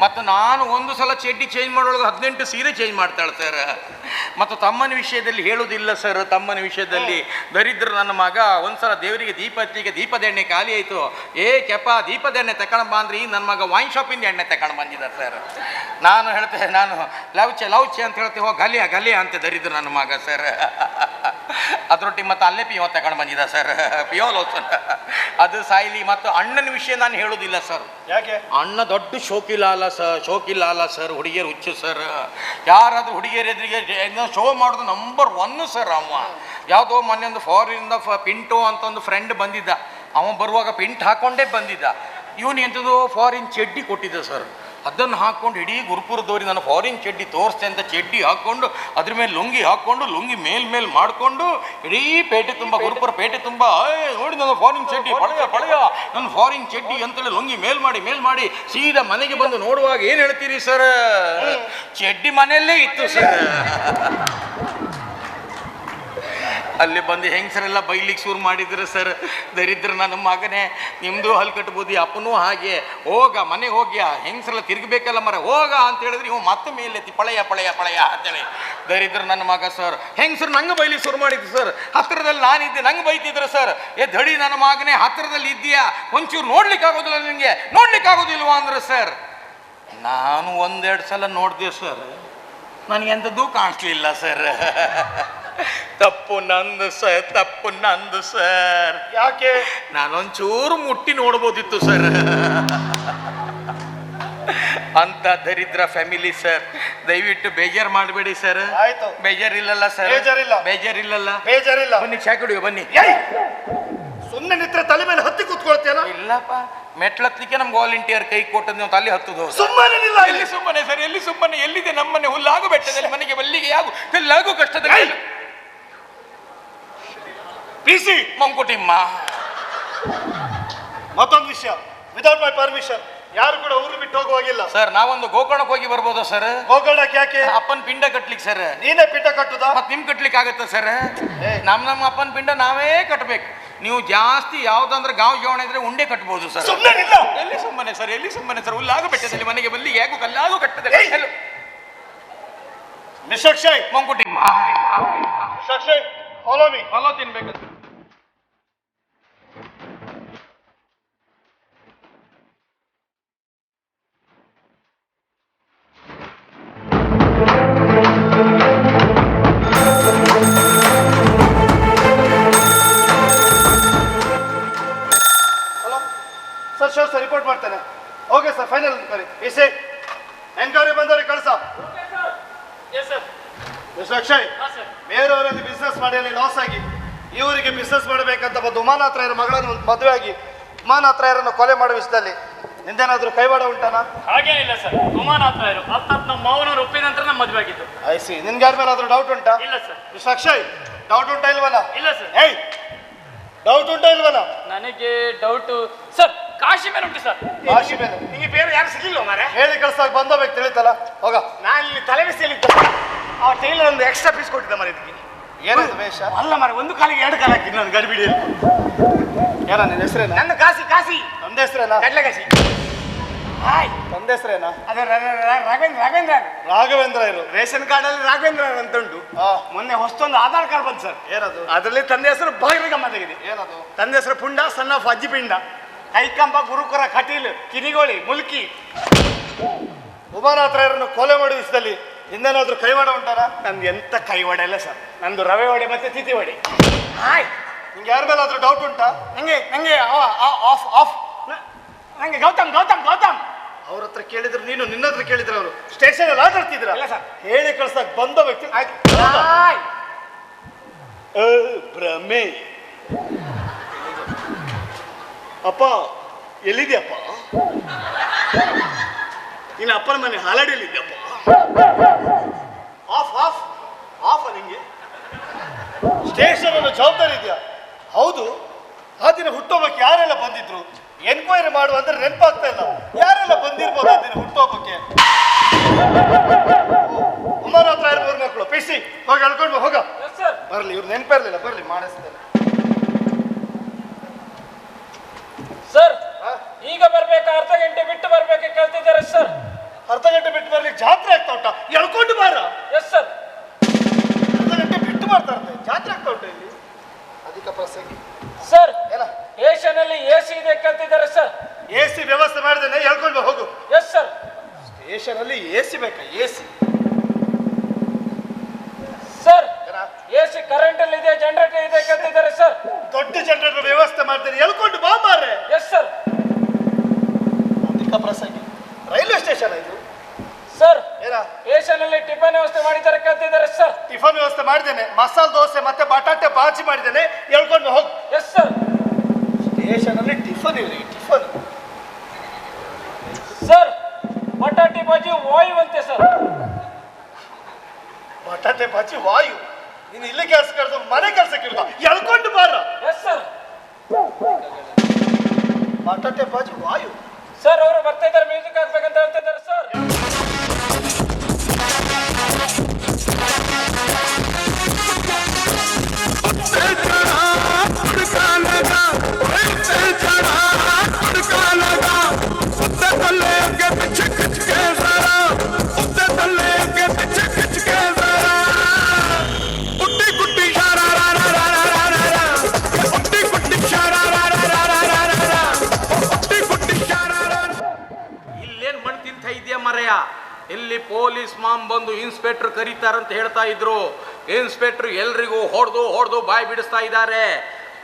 ಮತ್ತು ನಾನು ಒಂದು ಸಲ ಚಡ್ಡಿ ಚೇಂಜ್ ಮಾಡೋಳಗೆ 18 ಸೀರೆ ಚೇಂಜ್ ಮಾಡ್ತಾಳೆ ಸರ್. ಮತ್ತು ತಮ್ಮನ ವಿಷಯದಲ್ಲಿ ಹೇಳೋದಿಲ್ಲ ಸರ್. ತಮ್ಮನ ವಿಷಯದಲ್ಲಿ ದರಿದ್ರ ನನ್ನ ಮಗ ಒಂದ್ಸಲ ದೇವರಿಗೆ ದೀಪ ಹಚ್ಚಿಗೆ ದೀಪದ ಎಣ್ಣೆ ಖಾಲಿ ಆಯಿತು. ಕೆಪ್ಪ ದೀಪದ ಎಣ್ಣೆ ತಗೊಂಡು ಬಂದ್ರಿ, ನನ್ನ ಮಗ ವೈನ್ ಶಾಪಿಂದ ಎಣ್ಣೆ ತಗೊಂಡು ಬಂದಿದ್ದ ಸರ್. ನಾನು ಹೇಳ್ತೇನೆ, ನಾನು ಲೌಚೆ ಅಂತ ಹೇಳ್ತೇವೆ, ಹೋಗಿ ಗಲಿಯ ಅಂತ ದರಿದ್ರ ನನ್ನ ಮಗ ಸರ್. ಅದ್ರೊಟ್ಟಿಗೆ ಮತ್ತು ಅಲ್ಲೇ ಪಿಯೋ ತಗೊಂಡು ಬಂದಿದ್ದ ಸರ್, ಪಿಯೋ ಲೋಚನ್. ಅದು ಸಾಯ್ಲಿ. ಮತ್ತು ಅಣ್ಣನ ವಿಷಯ ನಾನು ಹೇಳೋದಿಲ್ಲ ಸರ್. ಯಾಕೆ? ಅಣ್ಣ ದೊಡ್ಡ ಶೋಕಿಲಾಲ ಸರ್. ಹುಡುಗಿಯರು ಹುಚ್ಚು ಸರ್. ಯಾರಾದ್ರೂ ಹುಡುಗಿಯರ ಎದುರಿಗೆ ಶೋ ಮಾಡೋದು ನಂಬರ್ 1 ಸರ್. ಅವ ಯಾವುದೋ ಮೊನ್ನೆ ಒಂದು ಫಾರಿನಿಂದ ಪಿಂಟೋ ಅಂತ ಒಂದು ಫ್ರೆಂಡ್ ಬಂದಿದ್ದ. ಅವ ಬರುವಾಗ ಪಿಂಟ್ ಹಾಕೊಂಡೇ ಬಂದಿದ್ದ. ಇವನು ಎಂಥದ್ದು ಫಾರಿನ್ ಚಡ್ಡಿ ಕೊಟ್ಟಿದ್ದ ಸರ್. ಅದನ್ನು ಹಾಕ್ಕೊಂಡು ಇಡೀ ಗುರುಪುರದವ್ರಿಗೆ ನಾನು ಫಾರಿನ್ ಚಡ್ಡಿ ತೋರಿಸ್ತೆ ಅಂತ ಚಡ್ಡಿ ಹಾಕ್ಕೊಂಡು ಅದ್ರ ಮೇಲೆ ಲುಂಗಿ ಹಾಕ್ಕೊಂಡು ಲುಂಗಿ ಮೇಲ್ ಮಾಡಿಕೊಂಡು ಇಡೀ ಪೇಟೆ ತುಂಬ, ಗುರುಪುರ ಪೇಟೆ ತುಂಬ, ನೋಡಿ ನನ್ನ ಫಾರಿನ್ ಚಡ್ಡಿ ಪಳೆಯ ನನ್ನ ಫಾರಿನ್ ಚಡ್ಡಿ ಅಂತೇಳಿ ಲುಂಗಿ ಮೇಲ್ ಮಾಡಿ ಸೀದಾ ಮನೆಗೆ ಬಂದು ನೋಡುವಾಗ ಏನು ಹೇಳ್ತೀರಿ ಸರ್? ಚಡ್ಡಿ ಮನೆಯಲ್ಲೇ ಇತ್ತು ಸರ್. ಅಲ್ಲಿ ಬಂದು ಹೆಂಗಸರೆಲ್ಲ ಬೈಲಿಕ್ಕೆ ಶುರು ಮಾಡಿದ್ರು ಸರ್. ದರಿದ್ರ ನನ್ನ ಮಗನೇ, ನಿಮ್ಮದು ಹಲ್ ಕಟ್ಬೋದು, ಅಪ್ಪನೂ ಹಾಗೆ, ಹೋಗ ಮನೆಗೆ ಹೋಗ್ಯಾ, ಹೆಂಗಸರೆಲ್ಲ ತಿರುಗಬೇಕಲ್ಲ ಮರ, ಹೋಗ ಅಂತ ಹೇಳಿದ್ರೆ ಇವು ಮತ್ತೆ ಮೇಲೆತ್ತಿ ಪಳೆಯ ಅಂತೇಳಿ ದರಿದ್ರ ನನ್ನ ಮಗ ಸರ್. ಹೆಂಗಸರು ನಂಗೆ ಬೈಲಿಕ್ಕೆ ಶುರು ಮಾಡಿದ್ರು ಸರ್. ಹತ್ತಿರದಲ್ಲಿ ನಾನಿದ್ದೆ, ನಂಗೆ ಬೈತಿದ್ರು ಸರ್. ದಡಿ ನನ್ನ ಮಗನೇ, ಹತ್ತಿರದಲ್ಲಿ ಇದ್ದೀಯಾ, ಒಂಚೂರು ನೋಡ್ಲಿಕ್ಕೆ ಆಗೋದಿಲ್ಲ ನಿಮಗೆ, ನೋಡ್ಲಿಕ್ಕೆ ಆಗೋದಿಲ್ವಾ ಅಂದ್ರೆ ಸರ್. ನಾನು 1-2 ಸಲ ನೋಡಿದೆ ಸರ್, ನನಗೆ ಎಂಥದ್ದೂ ಕಾಣಿಸ್ಲಿಲ್ಲ ಸರ್. ತಪ್ಪು ನಂದು ಸರ್. ಯಾಕೆ? ನಾನೊಂಚೂರು ಮುಟ್ಟಿ ನೋಡ್ಬೋದಿತ್ತು ಸರ್. ಅಂತ ದರಿದ್ರ ಫ್ಯಾಮಿಲಿ ಸರ್. ದಯವಿಟ್ಟು ಬೇಜಾರು ಮಾಡಬೇಡಿ ಸರ್. ಆಯ್ತು, ಬೇಜಾರಿಲ್ಲಲ್ಲ ಸರ್? ಬೇಜಾರಿಲ್ಲ. ಬನ್ನಿ, ಚಾ ಕುಡಿಯೋ ಬನ್ನಿ. ಸುಮ್ಮನೆ ನಿತ್ರ ತಲೆ ಮೇಲೆ ಹತ್ತಿ ಕೂತ್ಕೊಳ್ತೇನ? ಇಲ್ಲಪ್ಪ, ಮೆಟ್ಲತ್ಲಿಕ್ಕೆ ನಮ್ಗೆ ವಾಲಂಟಿಯರ್ ಕೈ ಕೊಟ್ಟದ್ದು ನೀವು ತಲೆ ಹತ್ತುದು. ಸುಮ್ಮನೆ ನಿಲ್ಲ. ಎಲ್ಲಿ ಸುಮ್ಮನೆ ಸರ್, ಎಲ್ಲಿ ಸುಮ್ಮನೆ? ಎಲ್ಲಿದೆ ನಮ್ಮನೆ? ಹುಲ್ಲಾಗು ಬೆಟ್ಟದಲ್ಲಿ, ಮನೆಗೆ ಮಲ್ಲಿಗೆ ಎಲ್ಲಾಗು ಕಷ್ಟದಲ್ಲಿ. ಪಿಸಿ ಮಂಕುಟಿಮ್ಮ, ಮತ್ತೊಂದು ವಿಷಯ, ವಿದೌಟ್ ಮೈ ಪರ್ಮಿಷನ್ ಯಾರು ಕೂಡ ಊರು ಬಿಟ್ಟು ಹೋಗುವಾಗಿಲ್ಲ ಸರ್. ನಾವೊಂದು ಗೋಕರ್ಣಕ್ಕೆ ಹೋಗಿ ಬರ್ಬೋದಾ ಸರ್? ಗೋಕರ್ಣಕ್ಕೆ ಯಾಕೆ? ಅಪ್ಪನ ಪಿಂಡ ಕಟ್ಲಿಕ್ಕೆ ಸರ್. ನೀನೇ ಪಿಂಡ ಕಟ್ಟುದಾ? ಮತ್ತೆ ನಿಮ್ ಕಟ್ಲಿಕ್ಕೆ ಆಗತ್ತ ಸರ್? ನಮ್ಮ ಅಪ್ಪನ ಪಿಂಡ ನಾವೇ ಕಟ್ಟಬೇಕು. ನೀವು ಜಾಸ್ತಿ ಯಾವ್ದಂದ್ರೆ ಗಾವ್ ಜೋಣ ಇದ್ರೆ ಉಂಡೆ ಕಟ್ಬೋದು ಸರ್. ಎಲ್ಲಿ ಸುಮ್ಮನೆ ಸರ್? ಹುಲ್ಲಾಗು ಬೆಟ್ಟದಲ್ಲಿ, ಮನೆಗೆ ಮಲ್ಲಿಗೆ ಯಾಕೋ ಕಲ್ಲಾಗು ಕಟ್ಟದಲ್ಲಿ. ಮಿಸ್ಟರ್ ಶೈ, ಮಂಕುಟಿಮ್ಮ ಅಕ್ಷಯ್ ಫಾಲೋ ಮೀ. ಫಾಲೋ ತಿನ್ಬೇಕಂತ. Hello sir, sure sir, report ಮಾಡ್ತೇನೆ. Okay sir, final enquiry. ಇಸೆ ಎನ್ಕ್ವೈರಿ ಬಂದವ್ರಿಗೆ ಕಳ್ಸ. Yes sir. ಮಿಸ್ಟರ್ ಅಕ್ಷಯ್, ಹಾಂ ಸರ್. ಬೇರೆಯವರಲ್ಲಿ ಬಿಸ್ನೆಸ್ ಮಾಡಿ ಅಲ್ಲಿ ಲಾಸ್ ಆಗಿ ಇವರಿಗೆ ಬಿಸ್ನೆಸ್ ಮಾಡಬೇಕಂತ ಬಂದು ಉಮಾನಾಥ್ರಾಯರ ಮಗಳನ್ನು ಮದುವೆ ಆಗಿ ಉಮಾನಾಥ್ರಾಯರನ್ನು ಕೊಲೆ ಮಾಡುವ ವಿಷಯದಲ್ಲಿ ನಿಂದೇನಾದ್ರೂ ಕೈವಾಡ ಉಂಟಾನ? ಹಾಗೇನಿಲ್ಲ ಸರ್. ಉಮಾನಾಥ್ರಾಯರು ಅರ್ಥಾತ್ ನಮ್ಮ ಮಾವನವರು ಒಪ್ಪಿದ ನಂತರ ನಮ್ಮ ಮದುವೆ ಆಗಿದ್ದು. ಐಸಿ, ನಿನ್ಗೆ ಯಾರ ಮೇಲಾದ್ರೂ ಡೌಟ್ ಉಂಟಾ? ಇಲ್ಲ ಸರ್. ಮಿಸ್ಟರ್ ಅಕ್ಷಯ್, ಡೌಟ್ ಉಂಟಾ ಇಲ್ವನ? ಇಲ್ಲ ಸರ್. ಏಯ್, ಡೌಟ್ ಉಂಟಾ ಇಲ್ವನ? ನನಗೆ ಡೌಟು ಸರ್ ಕಾಶಿ ಮೇಲೆ ಉಂಟು ಸರ್. ಕಾಶಿ ಮೇಲೆ ನಿಮಗೆ ಬೇರೆ ಯಾರು ಸಿಗ್ಲಿಲ್ವ ಮಾರೆ? ಹೇಳಿ ಕಳ್ಸಾಗ ಬಂದ ವ್ಯಕ್ತಿ ತಿಳಿತಲ್ಲ, ಹೋಗ. ನಾನು ಇಲ್ಲಿ ತಲೆಬಿಸಿಯಲ್ಲಿದ್ದ ಆ ಟೈಲರ್ ಒಂದು ಎಕ್ಸ್ಟ್ರಾ ಪೀಸ್ ಕೊಟ್ಟಿದ್ದ ಮಾರೆ ಇದಕ್ಕೆ. ಏನಿದು ವೇಷ? ಅಲ್ಲ ಮಾರೆ, ಒಂದು ಕಾಲಿಗೆ ಎರಡು ಕಾಲು ಹಾಕಿ ನಾನು ಗಡಿಬಿಡಿಯಲ್ಲಿ. ಏನ ನಿನ್ನ ಹೆಸರೇನಾ? ನನ್ನ ಕಾಸಿ ಕಾಸಿ ತಂದೆ ಹೆಸರೇನಾ? ಕಡ್ಲೆ ಕಾಸಿ. ಹಾಯ್, ತಂದೆ ಹೆಸರೇನಾ? ಅದೇ ರಾಘವೇಂದ್ರ. ರಾಘವೇಂದ್ರ ಇರು. ರೇಷನ್ ಕಾರ್ಡ್ ಅಲ್ಲಿ ರಾಘವೇಂದ್ರ ಅಂತ ಉಂಟು. ಮೊನ್ನೆ ಹೊಸದೊಂದು ಆಧಾರ್ ಕಾರ್ಡ್ ಬಂತು ಸರ್. ಏನದು? ಅದರಲ್ಲಿ ತಂದೆ ಹೆಸರು ಭಾರಿ ಗಮ್ಮತ್ತಾಗಿದೆ. ಏನದು? ತಂದೆ ಹೆಸರು ಪುಂಡ, ಸಣ್ಣ ಆಫ್ ಅಜ್ಜಿಪಿಂಡ, ಕೈಕಂಬ, ಗುರುಕುರ, ಕಟೀಲ್, ಕಿನಿಗೋಳಿ, ಮುಲ್ಕಿ. ಉಮಾನಾಥ್ರಾಯರನ್ನು ಕೊಲೆ ಮಾಡುವ ವಿಷಯದಲ್ಲಿ ಹಿಂದೇನಾದ್ರೂ ಕೈವಾಡ ಉಂಟಾನ? ನಂದು ಎಂತ ಕೈವಾಡ ಇಲ್ಲ ಸರ್. ನಂದು ರವೆ ವಡೆ ಮತ್ತೆ ತಿಥಿ ವಡೆ. ಹಾಯ್, ನಿಂಗೆ ಯಾರ ಮೇಲಾದ್ರೂ ಡೌಟ್ ಉಂಟಾ? ನಂಗೆ ಆಫ್ ಆಫ್ ನಂಗೆ ಗೌತಮ್. ಅವ್ರ ಹತ್ರ ಕೇಳಿದ್ರು ನೀನು, ನಿನ್ನ ಹತ್ರ ಕೇಳಿದ್ರು ಅವರು. ಸ್ಟೇಷನ್ ಅಲ್ಲಿ ಆಟಾಡ್ತಿದ್ರ? ಇಲ್ಲ ಸರ್. ಹೇಳಿ ಕಳ್ಸಕ್ ಬಂದ ವ್ಯಕ್ತಿ. ಹಾಯ್, ಭ್ರಮೆ. ಅಪ್ಪ ಎಲ್ಲಿದ್ಯಪ್ಪ? ನಿನ್ನ ಅಪ್ಪನ ಮನೆ ಹಾಲಾಡಿಯಲ್ಲಿದ್ಯಪ್ಪ. ಆಫ್ ಆಫ್ ಆಫ್ ನಿಂಗೆ ಸ್ಟೇಷನ್ ಅನ್ನೋ ಜವಾಬ್ದಾರಿ ಇದೆಯಾ? ಹೌದು. ಆ ದಿನ ಹುಟ್ಟೋಬಕ್ಕೆ ಯಾರೆಲ್ಲ ಬಂದಿದ್ರು? ಎನ್ಕ್ವೈರಿ ಮಾಡುವ ಅಂದ್ರೆ ನೆನಪಾಗ್ತಾ ಇಲ್ಲ. ಯಾರೆಲ್ಲ ಬಂದಿರ್ಬೋದು ಆ ದಿನ ಹುಟ್ಟೋಬಕ್ಕೆ? ಉಮಾನಾಥ್ರಾಯರ ಮೂರು ಮಕ್ಕಳು. ಪಿಸಿ ಹೋಗಿ ಹೇಳ್ಕೊಂಡು ಹೋಗ. Yes sir. ಬರ್ಲಿ, ಇವ್ರು ನೆನಪಿರ್ಲಿಲ್ಲ. ಬರ್ಲಿ, ಮಾಡಿಸ್ತೇನೆ. ಸರ್ ಈಗ ಬರ್ಬೇಕಾ ಅರ್ಧ ಗಂಟೆ ಬಿಟ್ಟು ಬರ್ಬೇಕು ಕಲ್ತಿದ್ದಾರೆ ಸರ್. ಅರ್ಧ ಗಂಟೆ ಬಿಟ್ಟು ಬರ್ಲಿಕ್ಕೆ ಜಾತ್ರೆ ಆಗ್ತಾ ಉಂಟಾ? ಎಳ್ಕೊಂಡು ಬಾರ. Yes sir. ಅರ್ಧ ಗಂಟೆ ಬಿಟ್ಟು ಮಾಡ್ತಾ ಇರ್ತಾರೆ. ಜಾತ್ರೆ ಆಗ್ತಾ ಉಂಟು ಇಲ್ಲಿ. ಅಧಿಕ ಪ್ರಸಂಗಿ ಸರ್ ಏನ? ಏಷ್ಯನ್ ಅಲ್ಲಿ ಎಸಿ ಇದೆ ಕಲ್ತಿದ್ದಾರೆ ಸರ್. AC ವ್ಯವಸ್ಥೆ ಮಾಡಿದ್ದೇನೆ, ಹೇಳ್ಕೊಂಡು ಹೋಗು. Yes sir. ಸ್ಟೇಷನ್ ಅಲ್ಲಿ AC ಬೇಕಾ? AC ಸರ್ ಎಸಿ ಕರೆಂಟ್ ಅಲ್ಲಿ ಇದೆ, ಜನರೇಟರ್ ಇದೆ ಕಲ್ತಿದ್ದಾರೆ ಸರ್. ದೊಡ್ಡ ಜನರೇಟರ್ ವ್ಯವಸ್ಥೆ ಮಾಡ್ತೇನೆ, ಹೇಳ್ಕೊಂಡು ಬಾ ಮಾರೆ. Yes sir. ಅಧಿಕ ಪ್ರಸಂಗಿ. ರೈಲ್ವೆ ಸ್ಟೇಷನ್ ಇದು. ಸರ್ ಏನ? ಏಷ್ಯನ್ ಅಲ್ಲಿ ಟಿಫನ್ ವ್ಯವಸ್ಥೆ ಮಾಡಿದ್ದಾರೆ ಕಲ್ತಿದ್ದಾರೆ ಸರ್. ಟಿಫನ್ ವ್ಯವಸ್ಥೆ ಮಾಡಿದ್ದೇನೆ, ಮಸಾಲ ದೋಸೆ ಮತ್ತೆ ಬಟಾಟೆ ಬಾಜಿ ಮಾಡಿದ್ದೇನೆ, ಹೇಳ್ಕೊಂಡು ಹೋಗು. Yes sir. ಸ್ಟೇಷನ್ ಅಲ್ಲಿ ಟಿಫನ್ ಇವರಿಗೆ ಟಿಫನ್. ಸರ್ ಬಟಾಟಿ ಬಾಜಿ ವಾಯುವಂತೆ ಸರ್. ಬಟಾಟೆ ಬಾಜಿ ವಾಯು. ನೀನು ಇಲ್ಲಿ ಕೆಲಸ ಕೆಲಸ ಮನೆ ಕೆಲಸಕ್ಕೆ ಇರುತ್ತಾ? ಹೇಳ್ಕೊಂಡು ಬಾರ. Yes sir. ಬಟಾಟೆ ಬಾಜಿ ವಾಯು. ಸರ್ ಅವರು ಬರ್ತಾ ಇದ್ದಾರೆ, ಮ್ಯೂಸಿಕ್ ಹಾಕ್ಬೇಕಂತ ಹೇಳ್ತಿದ್ದಾರೆ ಸರ್. ಇಲ್ಲೇನ್ ಮಣ್ಣು ತಿಂತ ಇದೆಯಾ ಮರೆಯ? ಇಲ್ಲಿ ಪೊಲೀಸ್ ಮಾಮ್ ಬಂದು ಇನ್ಸ್ಪೆಕ್ಟರ್ ಕರೀತಾರಂತ ಹೇಳ್ತಾ ಇದ್ರು. ಇನ್ಸ್ಪೆಕ್ಟರ್ ಎಲ್ರಿಗೂ ಹೊಡೆದು ಬಾಯಿ ಬಿಡಿಸ್ತಾ ಇದ್ದಾರೆ.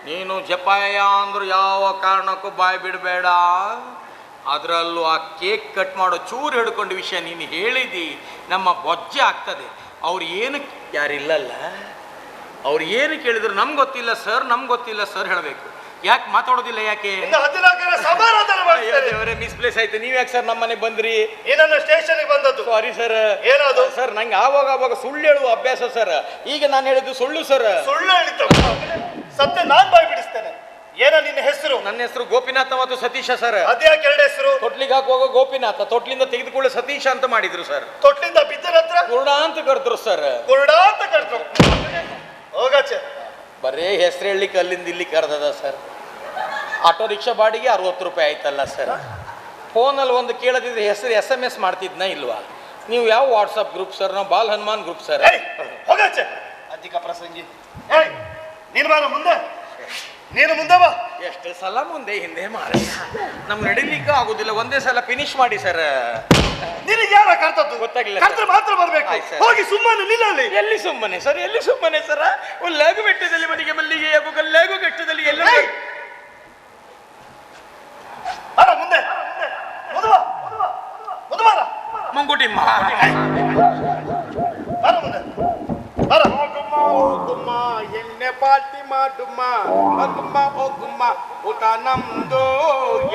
ನೀನು ಜಪಾಯ ಅಂದ್ರು ಯಾವ ಕಾರಣಕ್ಕೂ ಬಾಯಿ ಬಿಡಬೇಡ. ಅದರಲ್ಲೂ ಆ ಕೇಕ್ ಕಟ್ ಮಾಡೋ ಚೂರು ಹಿಡ್ಕೊಂಡು ವಿಷಯ ನೀನು ಹೇಳಿದಿ, ನಮ್ಮ ಬೊಜ್ಜೆ ಆಗ್ತದೆ. ಅವ್ರು ಏನಕ್ಕೆ ಯಾರಿಲ್ಲಲ್ಲ, ಅವ್ರು ಏನು ಕೇಳಿದ್ರು ನಮ್ಗೆ ಗೊತ್ತಿಲ್ಲ ಸರ್ ಹೇಳಬೇಕು. ಯಾಕೆ ಮಾತಾಡೋದಿಲ್ಲ? ಯಾಕೆ? ಇನ್ನು 14ರ ಸಮಾರಾಧನೆ ಮಾಡ್ತಾರೆ. ದೇವರೇ, ಮಿಸ್ಪ್ಲೇಸ್ ಆಯ್ತು. ನೀವ್ ಯಾಕೆ ಸರ್ ನಮ್ಮ ಮನೆಗೆ ಬಂದ್ರಿ? ಏನನ್ನ ಸ್ಟೇಷನ್ಗೆ ಬಂದದ್ದು? Sorry sir. ಏನದು? ಸರ್ ನಂಗೆ ಆವಾಗ ಸುಳ್ಳು ಹೇಳುವ ಅಭ್ಯಾಸ ಸರ್. ಈಗ ನಾನು ಹೇಳಿದ್ದು ಸುಳ್ಳು ಸರ್. ಸುಳ್ಳು ಹೇಳಿದ್ದ ಸತ್ಯ ನಾನ್ ಬಾಯಿ ಬಿಡಿಸ್ತೇನೆ. ಏನ ನಿನ್ನ ಹೆಸರು? ನನ್ನ ಹೆಸರು ಗೋಪಿನಾಥ ಮತ್ತು ಸತೀಶ ಸರ್. ಅದ್ಯಾಕೆ ಎರಡು ಹೆಸರು? ತೊಟ್ಲಿಗೆ ಹಾಕುವಾಗ ಗೋಪಿನಾಥ, ತೊಟ್ಲಿಂದ ತೆಗೆದುಕೊಳ್ಳಿ ಸತೀಶ ಅಂತ ಮಾಡಿದ್ರು ಸರ್. ತೊಟ್ಲಿಂದ ಬಿದ್ದ ನಂತರ ಕುರುಡ ಅಂತ ಕರೆದ್ರು ಸರ್. ಕುರುಡ ಅಂತ ಕರೆದ್ರು. ಹೋಗಾಚೆ. ಬರೇ ಹೆಸರು ಹೇಳಲಿಕ್ಕೆ ಅಲ್ಲಿಂದ ಇಲ್ಲಿ ಕರೆದದ ಸರ್. ಆಟೋ ರಿಕ್ಷಾ ಬಾಡಿಗೆ 60 ರೂಪಾಯಿ ಆಯ್ತಲ್ಲ ಸರ್. ಫೋನಲ್ಲಿ ಒಂದು ಕೇಳದಿದ್ರೆ ಹೆಸರು SMS ಮಾಡ್ತಿದ್ನ ಇಲ್ವಾ? ನೀವು ಯಾವ ವಾಟ್ಸಪ್ ಗ್ರೂಪ್ ಸರ್? ನಾವು ಬಾಲ್ ಹನುಮಾನ್ ಗ್ರೂಪ್ ಸರ್. ಹೋಗಾಚೆ. ಅಧಿಕ ಪ್ರಸಂಗಿ. ಏಯ್ ನೀನು ಬಾರ ಮುಂದೆ, ನೀನು ಮುಂದೆ ಬಾ. ಎಷ್ಟು ಸಲ ಮುಂದೆ ಹಿಂದೆ ಮಾರ ನಮ್ಗೆ ನಡಿಲಿಕ್ಕೆ ಆಗುದಿಲ್ಲ. ಒಂದೇ ಸಲ ಫಿನಿಶ್ ಮಾಡಿ ಸರ್. ನಿನಗೆ ಯಾರ ಕರ್ತದ್ದು ಗೊತ್ತಾಗಿಲ್ಲ ಕರ್ತರು ಮಾತ್ರ ಬರ್ಬೇಕು. ಆಯ್ತು ಸರ್. ಹೋಗಿ ಸುಮ್ಮನೆ ನಿಲ್ಲಲ್ಲಿ. ಎಲ್ಲಿ ಸುಮ್ಮನೆ ಸರ್, ಎಲ್ಲಿ ಸುಮ್ಮನೆ ಸರ? ಲಾಗು ಬೆಟ್ಟದಲ್ಲಿ ಮನೆಗೆ ಮಲ್ಲಿಗೆ ಲಾಗು ಕಟ್ಟದಲ್ಲಿ ಎಲ್ಲ ಬರ ಮುಂದೆ, ಮುದುವ ಮುದುವಾರ ಮಂಗುಟಿ ಬರ ಮುಂದೆ ಬರ. ಹೋಗುಮ್ಮ ಎಣ್ಣೆ ಪಾರ್ಟಿ ಮಾಡುಮ್ಮ ಹೋಗುಮ್ಮ ಹೋಗುಮ್ಮ ಊಟ ನಮ್ದು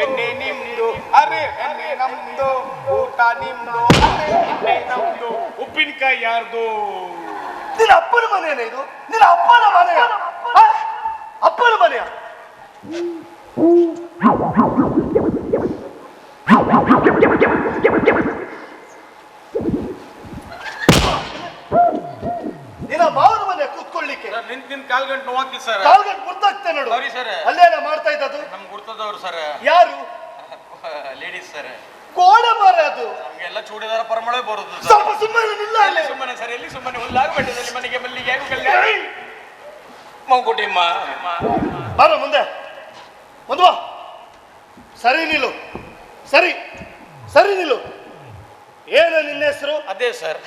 ಎಣ್ಣೆ ನಿಮ್ದು ಅರೆ ಎಣ್ಣೆ ನಮ್ದು ಊಟ ನಿಮ್ದು ಅರೆ ಎಣ್ಣೆ ನಮ್ದು ಉಪ್ಪಿನಕಾಯಿ ಯಾರ್ದು? ನಿನ್ನ ಅಪ್ಪನ ಮನೆಯೇ ಇದು? ನಿನ್ನ ಅಪ್ಪನ ಮನೆಯ? ಅಪ್ಪನ ಮನೆಯ? ನಿನ್ನ ಮಾವನ ಮನೆ ಕೂತ್ಕೊಳ್ಳಿಕ್ಕೆ ನಿಂತಿನ ಕಾಲ್ಗಂಟು ನೋವಾಗ್ತಿ ಸರ್. ಕಾಲ್ಗಂಟು ಗುರ್ತಾಗ್ತೇ ನೋಡು. Sorry sir. ಅಲ್ಲೇನ ಮಾಡ್ತಾ ಇದ್ದದು? ನಮ್ಗೆ ಗುರ್ತದವ್ರು ಸರ್. ಯಾರು? Ladies sir. ಕೋಡೆ ಮಾರ ಅದು. ನಮ್ಗೆಲ್ಲ ಚೂಡಿದಾರ ಪರಮಳೆ ಬರುದು. ಸ್ವಲ್ಪ ಸುಮ್ಮನೆ ನಿಲ್ಲ. ಎಲ್ಲಿ ಸುಮ್ಮನೆ ಸರ್, ಎಲ್ಲಿ ಸುಮ್ಮನೆ ಹುಲ್ಲಾಗ ಬೆಟ್ಟದಲ್ಲಿ ಮನೆಗೆ ಮಲ್ಲಿಗೆ ಮಂಗುಟಿ ಬರ ಮುಂದೆ ಮುಂದುವ. ಸರಿ ನಿಲ್ಲು, ಸರಿ ಸರಿ ನಿಲ್ಲು. ಏನು ನಿನ್ನ ಹೆಸರು? ಅದೇ ಸರ್.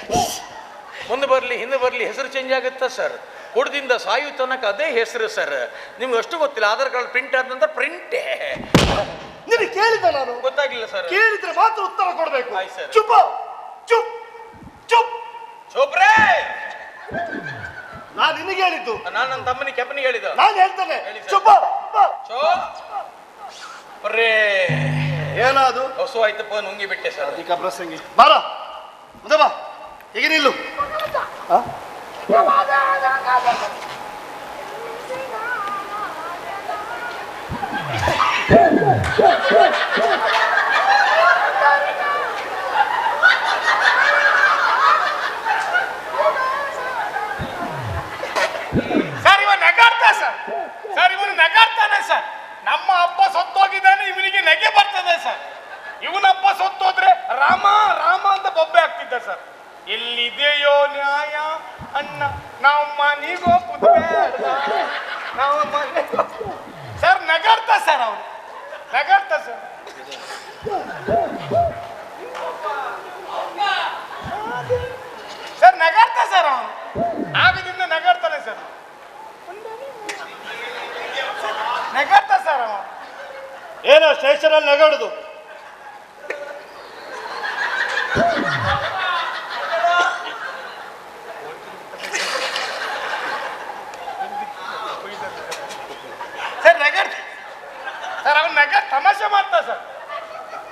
ಮುಂದೆ ಬರಲಿ ಹಿಂದೆ ಬರಲಿ ಹೆಸರು ಚೇಂಜ್ ಆಗುತ್ತಾ ಸರ್? ಕುಡ್ದಿಂದ ಸಾಯು ತನಕ ಅದೇ ಹೆಸರು ಸರ್. ನಿಮ್ಗೆ ಅಷ್ಟು ಗೊತ್ತಿಲ್ಲ. ಆಧಾರ್ ಕಾರ್ಡ್ ಪ್ರಿಂಟ್ ಆದ ನಂತರ ಪ್ರಿಂಟೇ. ನಿನಗೆ ಕೇಳಿದ ನಾನು? ಗೊತ್ತಾಗಿಲ್ಲ ಸರ್. ಕೇಳಿದ್ರೆ ಮಾತ್ರ ಉತ್ತರ ಕೊಡ್ಬೇಕು. ಆಯ್ತು ಸರ್. ಚುಪ್ ಚುಪ್ ಚುಪ್ ಚೋಪ್ರೇ. ನಾನು ನಿನಗೆ ಹೇಳಿದ್ದು. ನಾನು ನನ್ನ ತಮ್ಮನಿ ಕೆಪನಿಗೆ ಹೇಳಿದ. ನಾನು ಹೇಳ್ತೇನೆ ಹೇಳಿ ಸರ್. ಚುಪ್. ಬರ್ರೇ. ಏನಾದು? ಹೊಸು ಆಯ್ತಪ್ಪ, ನುಂಗಿ ಬಿಟ್ಟೆ ಸರ್. ಅಧಿಕ ಪ್ರಸಂಗಿ. ಬಾರ ಮುಂದೆ ಬಾ. ಈಗ ನಿಲ್ಲು. ಸರ್ ಇವ ನಗಾಡ್ತಾ ಸರ್. ಸರ್ ಇವನು ನಗಾಡ್ತಾನೆ ಸರ್. ನಮ್ಮ ಅಪ್ಪ ಸತ್ತೋಗಿದ್ದಾನೆ, ಇವನಿಗೆ ನೆಗೆ ಬರ್ತದೆ ಸರ್. ಇವನಪ್ಪ ಸತ್ತೋದ್ರೆ ರಾಮ ರಾಮ ಅಂತ ಬೊಬ್ಬೆ ಆಗ್ತಿದ್ದ ಸರ್. ಎಲ್ಲಿದೆಯೋ ನ್ಯಾಯ ಅಣ್ಣ, ನಾವು ಮನೆಗೋ ನಾವು ಮನೆ ಸರ್. ನಗಾಡ್ತಾ ಸರ್, ಅವನು ನಗಾಡ್ತಾ ಸರ್. ಸರ್ ನಗಾಡ್ತಾ ಸರ್, ಅವನು ಆಗದಿಂದ ನಗಾಡ್ತಾನೆ ಸರ್. ನಗಾಡ್ತಾ ಸರ್ ಅವ. ಏನೋ ಸ್ಟೇಷನ್ ಅಲ್ಲಿ ನಗಾಡುದು? ಸರ್ ನಗಾಡ್ ಸರ್, ಅವನ್ ನಗಾಡ್ ತಮಾಷೆ ಮಾಡ್ತಾ ಸರ್.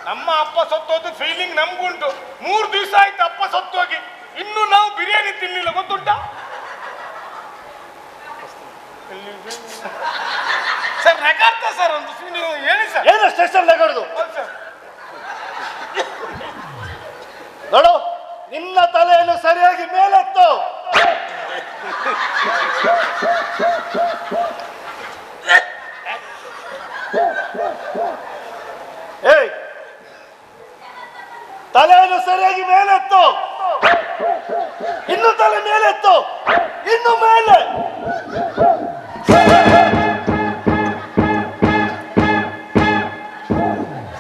ನಮ್ಮ ಅಪ್ಪ ಸತ್ತೋದು ಫೀಲಿಂಗ್ ನಮ್ಗುಂಟು. 3 ದಿವಸ ಆಯ್ತು ಅಪ್ಪ ಸತ್ತೋಗಿ, ಇನ್ನು ನಾವು ಬಿರಿಯಾನಿ ತಿನ್ಲಿಲ್ಲ, ಗೊತ್ತುಂಟ ಸರ್? ನಗಾಡ್ತಾ ಸರ್. ಒಂದು ನೀವು ಹೇಳಿ ಸರ್. ಏನೋ ಸ್ಟೇಷನ್ ನಗಾಡುದು? ಹೌದು ಸರ್. ನೋಡು, ನಿನ್ನ ತಲೆಯನ್ನು ಸರಿಯಾಗಿ ಮೇಲೆತ್ತು. ಏಯ್, ತಲೆಯನ್ನು ಸರಿಯಾಗಿ ಮೇಲೆತ್ತು. ಇನ್ನು ತಲೆ ಮೇಲೆತ್ತು, ಇನ್ನು ಮೇಲೆ.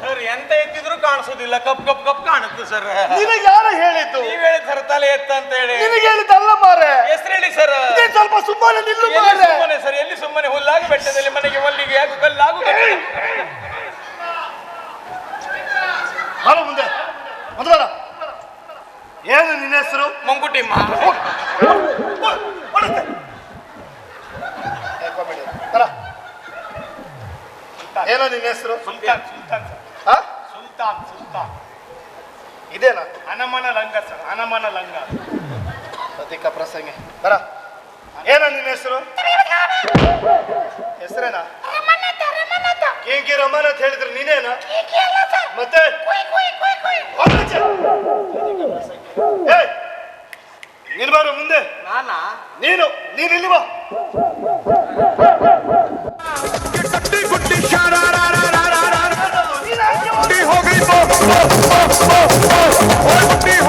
ಸರ್ ಎಂತ ಎತ್ತಿದ್ರು ಕಾಣಿಸೋದಿಲ್ಲ, ಕಪ್ ಕಪ್ ಕಪ್ ಕಾಣುತ್ತೆ ಸರ್. ನಿನಗೆ ಯಾರು ಹೇಳಿದ್ದು? ನೀವ್ ಹೇಳಿ ಸರ್, ತಲೆ ಎತ್ತ ಅಂತ ಹೇಳಿ. ನಿನಗೆ ಹೇಳಿದ್ದಲ್ಲ ಮಾರೆ. ಹೆಸರು ಹೇಳಿ ಸರ್. ನೀನ್ ಸ್ವಲ್ಪ ಸುಮ್ಮನೆ ನಿಲ್ಲು ಎಲ್ಲಿ ಮಾರೆ. ಸುಮ್ಮನೆ ಸರ್, ಎಲ್ಲಿ ಸುಮ್ಮನೆ ಹುಲ್ಲಾಗಿ ಬೆಟ್ಟದಲ್ಲಿ ಮನೆಗೆ ಮಲ್ಲಿಗೆ ಕಲ್ಲಾಗು ಬರ ಮುಂದೆ ಬರ. ಏನು ನಿನ್ನ ಹೆಸರು? ಮಂಗುಟಿ ಏನೋ ನಿನ್ನ ಹೆಸರು? ಸುಲ್ತಾನ್ ಸುಲ್ತಾನ್ ಸರ್. ಹಾ? ಸುಲ್ತಾನ್ ಸುಲ್ತಾನ್. ಇದೇನಾ? ಹನುಮನ ಲಂಗ ಸರ್, ಹನುಮನ ಲಂಗ. ಅಧಿಕ ಪ್ರಸಂಗಿ. ಬರ. ಏನೋ ನಿನ್ನ ಹೆಸರು? ಹೆಸರೇನಾ? ಕೇಂಕಿ ರಮನ್ ಅಂತ ಹೇಳಿದ್ರೆ ನೀನೇನಾ? ಮತ್ತೆ ಏಯ್, ನೀನು ಬಾರು ಮುಂದೆ. ನಾನಾ? ನೀನು ಇಲ್ಲಿ ಬಾ.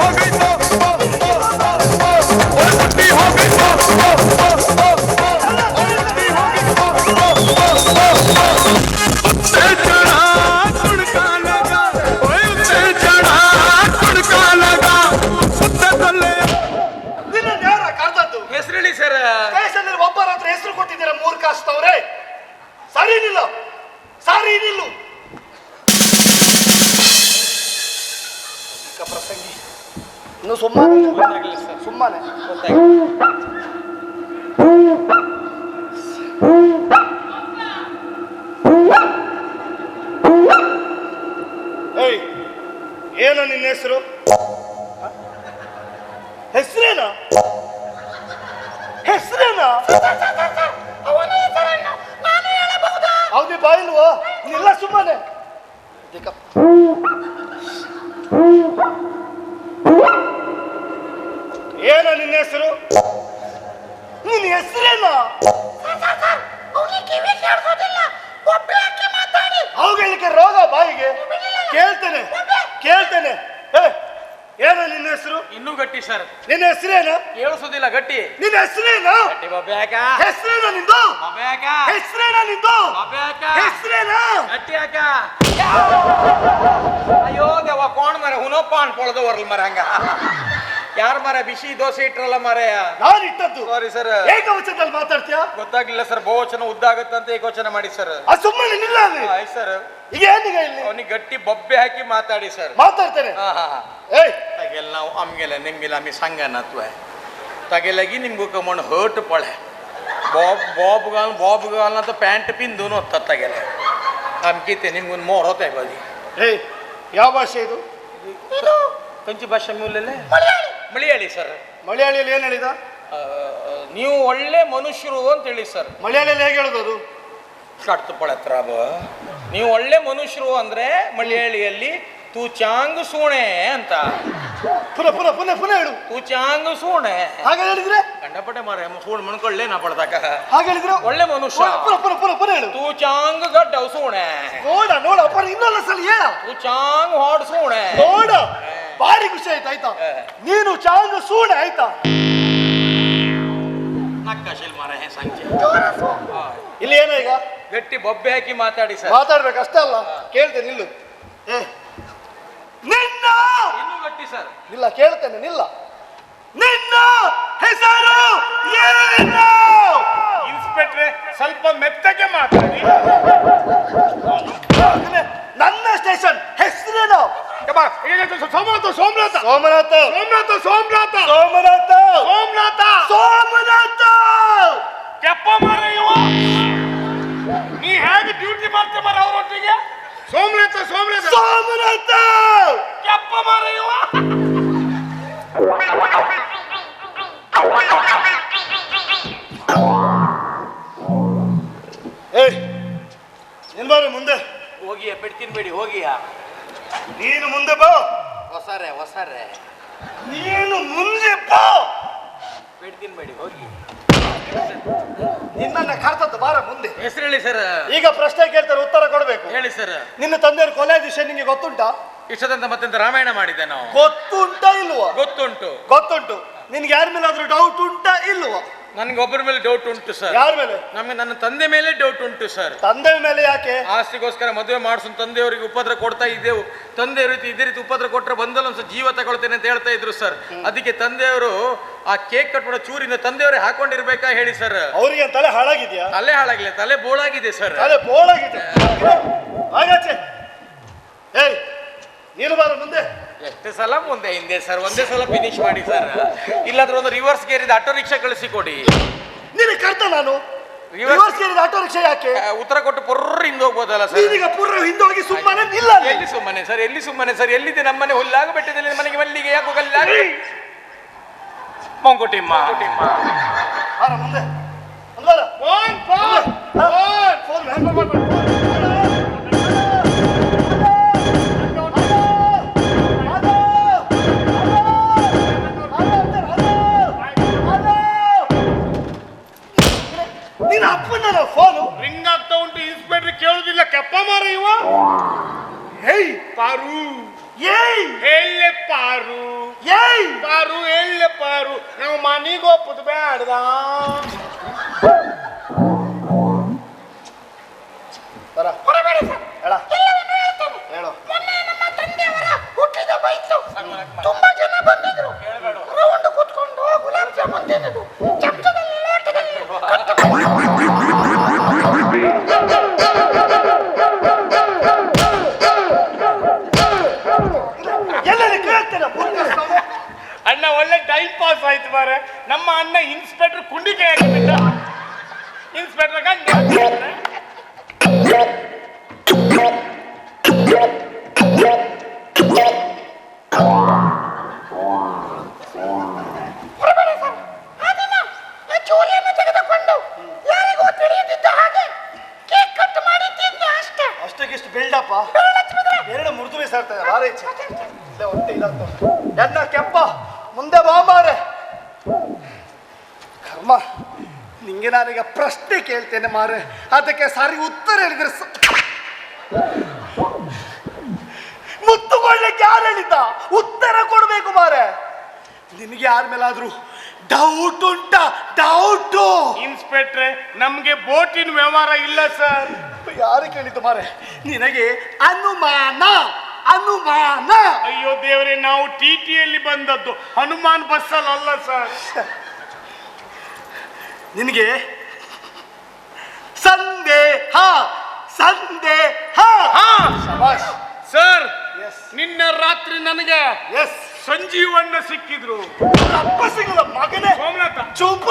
हो गई तो ಇನ್ನು ಸುಮ್ಮನೆ ಗೊತ್ತಾಗ್ಲಿಲ್ಲ ಸರ್, ಸುಮ್ಮನೆ ಗೊತ್ತಾಗಿಲ್ಲ. ಏಯ್ ಏನು ನಿನ್ನ ಹೆಸರು? ಹೆಸರೇನ? ಹೆಸರೇನ? ಅವನ ಹೆಸರನ್ನು ನಾನು ಹೇಳಬಹುದಾ? ಅವನಿ ಬಾಯಿಲ್ವೋ? ಇಲ್ಲ ಸುಮ್ಮನೆ ಏನ ನಿನ್ನ ಹೆಸರು? ನಿನ್ನ ಹೆಸರೇನ? ಅವನಿಗೆ ಕಿವಿ ಕೇಳಿಸೋದಿಲ್ಲ, ಒಬ್ಬಳೆ ಹಾಕಿ ಮಾತಾಡಿ. ಅವುಗಳಿಗೆ ರೋಗ ಬಾಯಿಗೆ. ಕೇಳ್ತೇನೆ ಕೇಳ್ತೇನೆ. ಏನ ನಿನ್ನ ಹೆಸರು? ಇನ್ನೂ ಗಟ್ಟಿ ಸರ್, ನಿನ್ನ ಹೆಸರೇನ? ಕೇಳಿಸೋದಿಲ್ಲ ಗಟ್ಟಿ. ನಿನ್ನ ಹೆಸರೇನ? ಗಟ್ಟಿ ಬೊಬ್ಬ್ಯಾಕ, ಹೆಸರೇನ ನಿಂದು? ಬೊಬ್ಬ್ಯಾಕ, ಹೆಸರೇನ ನಿಂದು? ಬೊಬ್ಬ್ಯಾಕ, ಹೆಸರೇನ? ಗಟ್ಟಿ ಯಾಕ? ಅಯ್ಯೋ ದೇವ, ಕೋಣ ಮರ ಹುನಪ್ಪ ಅನ್ಕೊಳ್ದು ವರ್ಲ್ ಮರ ಹಂಗ. ಯಾರ ಮರ ಬಿಸಿ ದೋಸೆ ಇಟ್ರಲ್ಲ ಮರೆಯ? ನಾನು ಇಟ್ಟದ್ದು. Sorry sir, ಏಕವಚನದಲ್ಲಿ ಮಾತಾಡ್ತೀಯಾ? ಗೊತ್ತಾಗ್ಲಿಲ್ಲ ಸರ್. ಬಹುವಚನ ಉದ್ದಾಗತ್ತಂತ ಏಕವಚನ ಮಾಡಿ ಸರ್. ಆ ಸುಮ್ಮನೆ ನಿಲ್ಲ ಅಲ್ಲಿ. ಆಯ್ತು ಸರ್. ಈಗ ಏನೀಗ ಇಲ್ಲಿ ಅವನಿಗೆ ಗಟ್ಟಿ ಬೊಬ್ಬೆ ಹಾಕಿ ಮಾತಾಡಿ ಸರ್. ಮಾತಾಡ್ತೇನೆ. ಹಾ ಹಾ. ಏಯ್ ತಗೆಲ್ಲ ನಾವು ಅಮ್ಗೆಲ್ಲ ನಿಮ್ಗೆಲ್ಲ ಅಮ್ಮಿ ಸಂಗನತ್ವ ತಗೆಲಗಿ ನಿಮ್ಗೂ ಕಮಣ್ ಹರ್ಟ್ ಪಳೆ ಬಾಬ್ಗಾಲ್ ಅಂತ ಪ್ಯಾಂಟ್ ಪಿಂದು ತಗೆಲ ಅಮ್ಕಿತೆ ನಿಮ್ಗೊಂದು ಮೋರ್ ಹೊತ್ತೆ ಬದಿ. ಏಯ್ ಯಾವ ಭಾಷೆ ಇದು? ಕಂಚಿ ಭಾಷೆ ಮೂಲಲ್ಲೇ ಮಲಯಾಳಿ ಸರ್. ಮಲಯಾಳಿಯಲ್ಲಿ ಏನ್ ಹೇಳಿದ? ನೀವು ಒಳ್ಳೆ ಮನುಷ್ಯರು ಅಂತ ಹೇಳಿ ಸರ್. ಮಲಯಾಳಿಯಲ್ಲಿ ಹೇಗೆ ಹೇಳುದು ಅದು? ಕಟ್ತು ಪಳತ್ರಾಬ ನೀವು ಒಳ್ಳೆ ಮನುಷ್ಯರು ಅಂದ್ರೆ ಮಲಯಾಳಿಯಲ್ಲಿ ತೂ ಚಾಂಗ್ ಸೂಣೆ ಅಂತ. ಪುನಃ ಪುನಃ ಪುನಃ ಪುನಃ ಹೇಳು. ತೂ ಚಾಂಗ್ ಸೂಣೆ ಹಾಗೆ ಹೇಳಿದ್ರೆ? ಕಂಡಪಟ್ಟೆ ಮಾರ ಸೂಣ್ ಮಣ್ಕೊಳ್ಳೆ ನಾ ಪಡ್ದಾಕ. ಹಾಗೆ ಹೇಳಿದ್ರು ಒಳ್ಳೆ ಮನುಷ್ಯ. ಪುನಃ ಪುನಃ ಪುನಃ ಪುನಃ ಹೇಳು. ತೂ ಚಾಂಗ್ ಗಡ್ಡ ಸೂಣೆ. ನೋಡ ನೋಡ ಅಪ್ಪ ಇನ್ನೊಂದು ಸಲ ಹೇಳ. ತೂ ಚಾಂಗ್ ಹಾಡ್ ಸೂಣೆ. ನೋಡ ಭಾರಿ ಖುಷಿ ಆಯ್ತು ಆಯ್ತಾ? ನೀನು ಚಾಂಗ್ ಸೂಣೆ ಆಯ್ತಾ? ನಕ್ಕಶಿಲ್ ಮಾರ ಹೇ ಸಂಖ್ಯೆ ಇಲ್ಲಿ ಏನೋ ಈಗ ಗಟ್ಟಿ ಬೊಬ್ಬೆ ಹಾಕಿ ಮಾತಾಡಿ ಸರ್. ಮಾತಾಡ್ಬೇಕು ಅಷ್ಟೇ ಅಲ್ಲ. ಕೇಳ್ತೇನೆ ನಿಲ್ಲು. ನಿನ್ನ ಇನ್ನೂ ಗಟ್ಟಿ ಸರ್. ನಿಲ್ಲ ಕೇಳ್ತೇನೆ ನಿಲ್ಲ. ನಿನ್ನ ಹೆಸರು ಏನು? ಇನ್ಸ್ಪೆಕ್ಟ್ರೆ ಸ್ವಲ್ಪ ಮೆತ್ತಗೆ ಮಾತಾಡಿ. ನನ್ನ ಸ್ಟೇಷನ್ ಹೆಸರೇನು? ಸೋಮನಾಥ ಸೋಮನಾಥ ಸೋಮನಾಥ ಸೋಮನಾಥ ಸೋಮನಾಥ ಸೋಮನಾಥ ಸೋಮನಾಥ ಸೋಮನಾಥ. ಕೆಪ್ಪ ಮಾರ ಇವ, ನೀ ಹೇಗೆ ಡ್ಯೂಟಿ ಮಾಡ್ತೇ ಮಾರ ಅವರೊಟ್ಟಿಗೆ? ಸೋಮನಾಥ ಸೋಮನಾಥ ಸೋಮನಾಥ ಕೆಪ್ಪ ಮಾರ ಇವ. ಏಯ್ ನಿಲ್ಬಾರು ಮುಂದೆ. ಹೋಗಿಯ ಬಿಡ್ತೀನ್ಬೇಡಿ ಹೋಗಿಯ. ನೀನು ಮುಂದೆ ಬಾ. ಹೊಸರೆ ಹೊಸರೆ ನೀನು ಮುಂದೆ ಬಾ. ಬಿಡ್ತೀನ್ಬೇಡಿ ಹೋಗಿ. ನಿನ್ನನ್ನ ಕರ್ತದ್ದು ಬಾರ ಮುಂದೆ. ಹೆಸರು ಹೇಳಿ ಸರ್. ಈಗ ಪ್ರಶ್ನೆ ಕೇಳ್ತಾರೆ, ಉತ್ತರ ಕೊಡ್ಬೇಕು. ಹೇಳಿ ಸರ್. ನಿನ್ನ ತಂದೆಯವ್ರ ಕೊಲೆ ವಿಷಯ ನಿಂಗೆ ಗೊತ್ತುಂಟಾ? ಇಷ್ಟದಂತ ಮತ್ತೆಂತ ರಾಮಾಯಣ ಮಾಡಿದ್ದೆ ನಾವು. ಗೊತ್ತುಂಟಾ ಇಲ್ವಾ? ಗೊತ್ತುಂಟು. ಗೊತ್ತುಂಟು. ನಿನ್ಗೆ ಯಾರ ಮೇಲೆ ಆದ್ರೂ ಡೌಟ್ ಉಂಟಾ ಇಲ್ವಾ? ನನ್ಗೆ ಒಬ್ಬರ ಮೇಲೆ ಡೌಟ್ ಉಂಟು ಸರ್. ಯಾರ ಮೇಲೆ? ನಮಗೆ ನನ್ನ ತಂದೆ ಮೇಲೆ ಡೌಟ್ ಉಂಟು ಸರ್. ತಂದೆ ಮೇಲೆ ಯಾಕೆ? ಆಸ್ತಿಗೋಸ್ಕರ ಮದುವೆ ಮಾಡಿಸು ತಂದೆಯವರಿಗೆ ಉಪದ್ರ ಕೊಡ್ತಾ ಇದ್ದೆವು. ತಂದೆ ಇದೇ ರೀತಿ ಉಪದ್ರ ಕೊಟ್ಟರೆ ಬಂದಲ್ಲ ಒಂದ್ಸ ಜೀವ ತಗೊಳ್ತೇನೆ ಅಂತ ಹೇಳ್ತಾ ಇದ್ರು ಸರ್. ಅದಕ್ಕೆ ತಂದೆಯವರು ಆ ಕೇಕ್ ಕಟ್ ಮಾಡೋ ಚೂರಿನ ತಂದೆಯವರೇ ಹಾಕೊಂಡಿರ್ಬೇಕಾ ಹೇಳಿ ಸರ್. ಅವ್ರಿಗೆ ತಲೆ ಹಾಳಾಗಿದ್ಯಾ? ತಲೆ ಹಾಳಾಗಿಲ್ಲ, ತಲೆ ಬೋಳಾಗಿದೆ ಸರ್. ತಲೆ ಬೋಳಾಗಿದೆ. ಹಾಗಾಚೆ ಏಯ್ ನೀನು ಬಾರ ಮುಂದೆ. ಎಷ್ಟು ಸಲ ಮುಂದೆ ಹಿಂದೆ ಸರ್, ಒಂದೇ ಸಲ ಫಿನಿಶ್ ಮಾಡಿ ಸರ್. ಇಲ್ಲಾಂದ್ರೆ ಒಂದು ರಿವರ್ಸ್ ಗೇರಿದ ಆಟೋ ರಿಕ್ಷಾ ಕಳಿಸಿ ಕೊಡಿ. ನಿನಗೆ ಕರ್ತ ನಾನು ರಿವರ್ಸ್ ಸೇರಿದ ಆಟೋ ರಿಕ್ಷಾ ಯಾಕೆ? ಉತ್ತರ ಕೊಟ್ಟು ಪುರ್ರ ಹಿಂದೆ ಹೋಗ್ಬೋದಲ್ಲ ಸರ್. ನೀನೀಗ ಪುರ್ರ ಹಿಂದೋಗಿ ಸುಮ್ಮನೆ ನಿಲ್ಲ. ಎಲ್ಲಿ ಸುಮ್ಮನೆ ಸರ್, ಎಲ್ಲಿ ಸುಮ್ಮನೆ ಸರ್? ಎಲ್ಲಿದೆ ನಮ್ಮನೆ ಹುಲ್ಲಾಗ ಬೆಟ್ಟದಲ್ಲಿ ಮನೆಗೆ ಮಲ್ಲಿಗೆ ಯಾಕೋ ಕಲ್ಲಾಗ ಮಂಗುಟಿಮ್ಮ ಬಾರ ಮುಂದೆ. ಅಲ್ವಾರ phone phone phone phone hang ಮಾಡ್ಬೇಡ. ನಿನ್ನ ಅಪ್ಪನ ಫೋನು ರಿಂಗ್ ಆಗ್ತಾ ಉಂಟು. ಇನ್ಸ್ಪೆಕ್ಟರ್ ಕೇಳುದಿಲ್ಲ. ಕೆಪ್ಪ ಮಾರ ಇವ. ಏಯ್ ಪಾರು ಏಯ್ ಹೇಳೆ ಪಾರು ಏಯ್ ಪಾರು ಹೇಳೆ ಪಾರು. ನಾವು ಮನೆಗೆ ಒಪ್ಪದು ಬೇಡದ. ಬರ ಹೊರಬೇಡಿ ಸರ್, ಹೇಳ ಎಲ್ಲವನ್ನೂ ಹೇಳ್ತೇನೆ. ಹೇಳು. ಮೊನ್ನೆ ನಮ್ಮ ತಂದೆಯವರ ಹುಟ್ಟಿದ ಬೈತು. ತುಂಬಾ ಜನ ಬಂದಿದ್ರು. ರೌಂಡ್ ಕೂತ್ಕೊಂಡು ಗುಲಾಬ್ ಜಾಮೂನ್ ತಿಂದಿದ್ದು. ಚಮಚದಲ್ಲಿ ಲೋಟದಲ್ಲಿ ಎಲ್ಲರೂ ಕೇಳ್ತೇನೆ. ಸಾಹೇಬರ, ನಮ್ಮ ಅಣ್ಣ ಇನ್ಸ್ಪೆಕ್ಟರ್ ಕುಂಡಿಕೆ ಹಾಕಿಬಿಟ್ಟ. ಇನ್ಸ್ಪೆಕ್ಟರ್ ಗಂಡ ಹೊರಬೇಡ ಸರ್. ಆ ದಿನ ಆ ಚೂರಿಯನ್ನು ತೆಗೆದುಕೊಂಡು ಯಾರಿಗೂ ತಿಳಿಯದಿದ್ದ ಹಾಗೆ ಕೇಕ್ ಕಟ್ ಮಾಡಿ ತಿಂದೆ ಅಷ್ಟೇ. ಅಷ್ಟಕ್ಕಿಷ್ಟು ಬಿಲ್ಡಪ್ಪ. ಎರಡು ಮುರಿದು ಬಿಸಾಡ್ತಾರೆ ಆರೈಚೆ. ಹೊಟ್ಟೆ ಇದಾಗ್ತದೆ. ಎನ್ನ ಕೆಂಪ ಮುಂದೆ ಬಾ ಮಾರೆ. ಕರ್ಮ, ನಿಂಗೆ ನಾನೀಗ ಪ್ರಶ್ನೆ ಕೇಳ್ತೇನೆ ಮಾರೆ, ಅದಕ್ಕೆ ಸಾರಿ ಉತ್ತರ ಹೇಳಿದ್ರೆ ಮುತ್ತುಕೊಳ್ಳಿಕ್ಕೆ ಯಾರು ಹೇಳಿದ್ದ? ಉತ್ತರ ಕೊಡ್ಬೇಕು ಮಾರೆ. ನಿನಗೆ ಯಾರ ಮೇಲಾದ್ರೂ ಡೌಟ್ ಉಂಟಾ? ಡೌಟು ಇನ್ಸ್ಪೆಕ್ಟ್ರೆ, ನಮ್ಗೆ ಬೋಟಿನ ವ್ಯವಹಾರ ಇಲ್ಲ ಸರ್. ಯಾರು ಕೇಳಿದ್ದು ಮಾರೆ? ನಿನಗೆ ಅನುಮಾನ ಅನುಮಾನ. ಅಯ್ಯೋ ದೇವರೇ, ನಾವು ಟಿಟಿಯಲ್ಲಿ ಬಂದದ್ದು, ಹನುಮಾನ್ ಬಸ್ಸಲ್ಲಿ ಅಲ್ಲ ಸರ್. ನಿನಗೆ ಸಂದೇಹ ಸಂದೇಹ. ಶಬಾಷ್. Sir, Yes. ನಿನ್ನೆ ರಾತ್ರಿ ನನಗೆ ಎಸ್. ಸಂಜೀವಣ್ಣ ಸಿಕ್ಕಿದ್ರು. ಅಪ್ಪ ಸಿಗಲ್ಲ ಮಗನೇ. ಸೋಮನಾಥ, ಚೂಪ.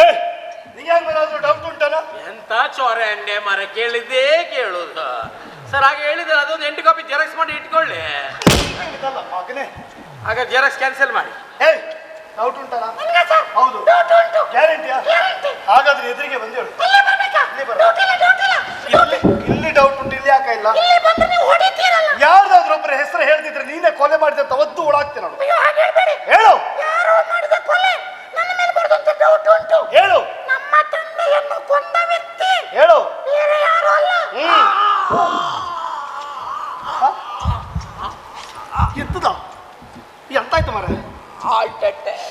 ಏ, ನಿಂಗೆ ಯಾರ ಮೇಲಾದ್ರೂ ಡೌಟ್ ಉಂಟನ? ಎಂತ ಚೋರೆ ಅಂಡೆ ಮರ ಕೇಳಿದ್ದೇ ಕೇಳುದು ಸರ್. ಹಾಗೆ ಹೇಳಿದ್ರೆ ಅದೊಂದು 8 ಕಾಪಿ ಜೆರಾಕ್ಸ್ ಮಾಡಿ ಇಟ್ಕೊಳ್ಳಿ. ಹೇಳಿದಲ್ಲ ಮಗನೇ. ಆಗ ಜೆರಾಕ್ಸ್ ಕ್ಯಾನ್ಸಲ್ ಮಾಡಿ. ಏ, ಡೌಟ್ ಉಂಟನ? ನನಗೆ ಸರ್ ಹೌದು. ಡೌಟ್ ಉಂಟು. ಗ್ಯಾರಂಟಿಯಾ? ಗ್ಯಾರಂಟಿ. ಹಾಗಾದ್ರೆ ಎದುರಿಗೆ ಬಂದೇಳು. ಇಲ್ಲೇ ಬರ್ಬೇಕಾ? ಇಲ್ಲಿ ಬರ. ಡೌಟ್ ಇಲ್ಲ, ಡೌಟ್ ಇಲ್ಲ. ಇಲ್ಲಿ ಡೌಟ್ ಉಂಟು, ಇಲ್ಲಿ ಯಾಕೆ ಇಲ್ಲ? ಇಲ್ಲಿ ಬಂದು ನೀವು ಹೊಡಿತೀರಲ್ಲ. ಯಾರ್ದಾದ್ರೂ ಒಬ್ಬರ ಹೆಸರು ಹೇಳ್ತಿದ್ರೆ ನೀನೇ ಕೊಲೆ ಮಾಡಿದೆ ಅಂತ ಒದ್ದು ಓಡಾಕ್ತೀನಿ ನೋಡು. ಅಯ್ಯೋ, ಹಾಗೆ ಹೇಳ್ಬೇಡಿ. ಹೇಳು ಯಾರೋ ಮಾಡಿದ ಕೊಲೆ ನನ್ನ ಮೇಲೆ ಬರೆದಂತ ಡೌಟ್ ಉಂಟು. ಹೇಳು ನಮ್ಮ ತಂದೆಯನ್ನು ಕೊಂದ ವ್ಯಕ್ತಿ ಹೇಳು. ಬೇರೆ ಯಾರು ಅಲ್ಲ. ಎತ್ತದ ಎಂತಾಯ್ತು ಮಾರ? ಹಾರ್ಟ್ ಅಟ್ಯಾಕ್,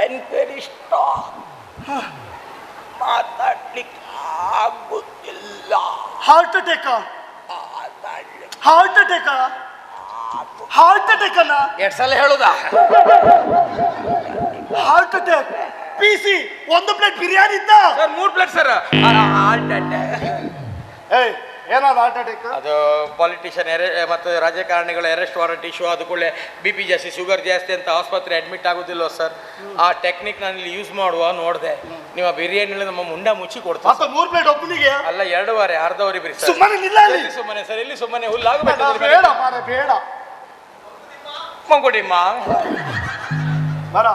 ಎನ್ಕ್ವೈರಿ ಸ್ಟಾಪ್, ಮಾತಾಡ್ಲಿಕ್ಕೆ ಆಗುತ್ತಿಲ್ಲ. Heart attack? Heart attack? Heart attack ಅಲ್ಲ, 2 ಸಲ ಹೇಳುದಾ? Heart attack. PC 1 plate biryani ಇದ್ದ sir 3 plate sir. Heart attack. ಏಯ್, ಏನಾದ ಹಾರ್ಟ್ ಅಟ್ಯಾಕ್? ಅದು ಪಾಲಿಟಿಷಿಯನ್ ಮತ್ತು ರಾಜಕಾರಣಿಗಳ ಅರೆಸ್ಟ್ ವಾರೆಂಟ್ ಇಶ್ಯೂ ಆದ ಕೂಡಲೇ BP ಜಾಸ್ತಿ, ಶುಗರ್ ಜಾಸ್ತಿ ಅಂತ ಆಸ್ಪತ್ರೆ ಅಡ್ಮಿಟ್ ಆಗೋದಿಲ್ಲ ಸರ್. ಆ ಟೆಕ್ನಿಕ್ ನಾನು ಇಲ್ಲಿ ಯೂಸ್ ಮಾಡುವ ನೋಡಿದೆ. ನಿಮ್ಮ ಬಿರಿಯಾನಿ ನಮ್ಮ ಮುಂಡ ಮುಚ್ಚಿ ಕೊಡ್ತಾರೆ. ಮತ್ತೆ 3 ಪ್ಲೇಟ್ ಒಬ್ಬನಿಗೆ ಅಲ್ಲ, 2 ವಾರ ಅರ್ಧವರಿ ಬಿರಿ ಸರ್. ಸುಮ್ಮನೆ ನಿಲ್ಲ ಅಲ್ಲಿ. ಸುಮ್ಮನೆ ಸರ್, ಇಲ್ಲಿ ಸುಮ್ಮನೆ ಬೇಡ ಹುಲ್ಲಾಗಬೇಕು. ಮಾರ, ಬೇಡ ಮಂಗುಡಿ ಮಾ ಬರ.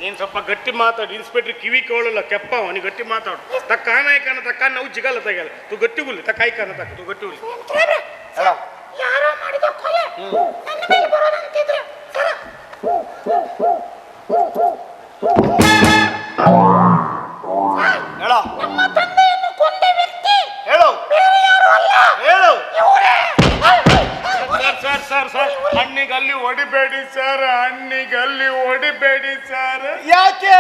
ನೀನ್ ಸ್ವಲ್ಪ ಗಟ್ಟಿ ಮಾತಾಡು. ಇನ್ಸ್ಪೆಕ್ಟರ್ ಕಿವಿ ಕೇಳಲ್ಲ, ಕೆಪ್ಪ ಅವನಿಗೆ ಗಟ್ಟಿ ಮಾತಾಡು. ತಕ್ಕಾನಾಯ್ಕನ ತಕ್ಕ ನಾವು ಜಿಗಲ್ಲ ತೆಗಲ್ಲ. ತು ಗಟ್ಟಿ ಗುಲ್ಲಿ ತಕ್ಕಾಯ್ಕನ ತಕ್ಕ ತು ಗಟ್ಟಿ ಗುಲ್ಲಿ. ಹೇಳ. ಯಾರೋ ಮಾಡಿದ ಕೊಲೆ ನನ್ನ ಮೇಲೆ ಬರೋದಂತಿದ್ರೆ ಸರ ಹೇಳ. ನಮ್ಮ ತಂದೆಯನ್ನು ಕೊಂದ ವ್ಯಕ್ತಿ ಹೇಳು ಬೇರೆ ಯಾರು ಅಲ್ಲ. ಹೇಳು. ಇವರೇ. ಸರ್ ಸರ್ ಸರ್, ಹಣ್ಣಿಗಲ್ಲಿ ಹೊಡಿಬೇಡಿ ಸರ್, ಹಣ್ಣಿಗಲ್ಲಿ ಹೊಡಿಬೇಡಿ ಸರ್. ಯಾಕೆ?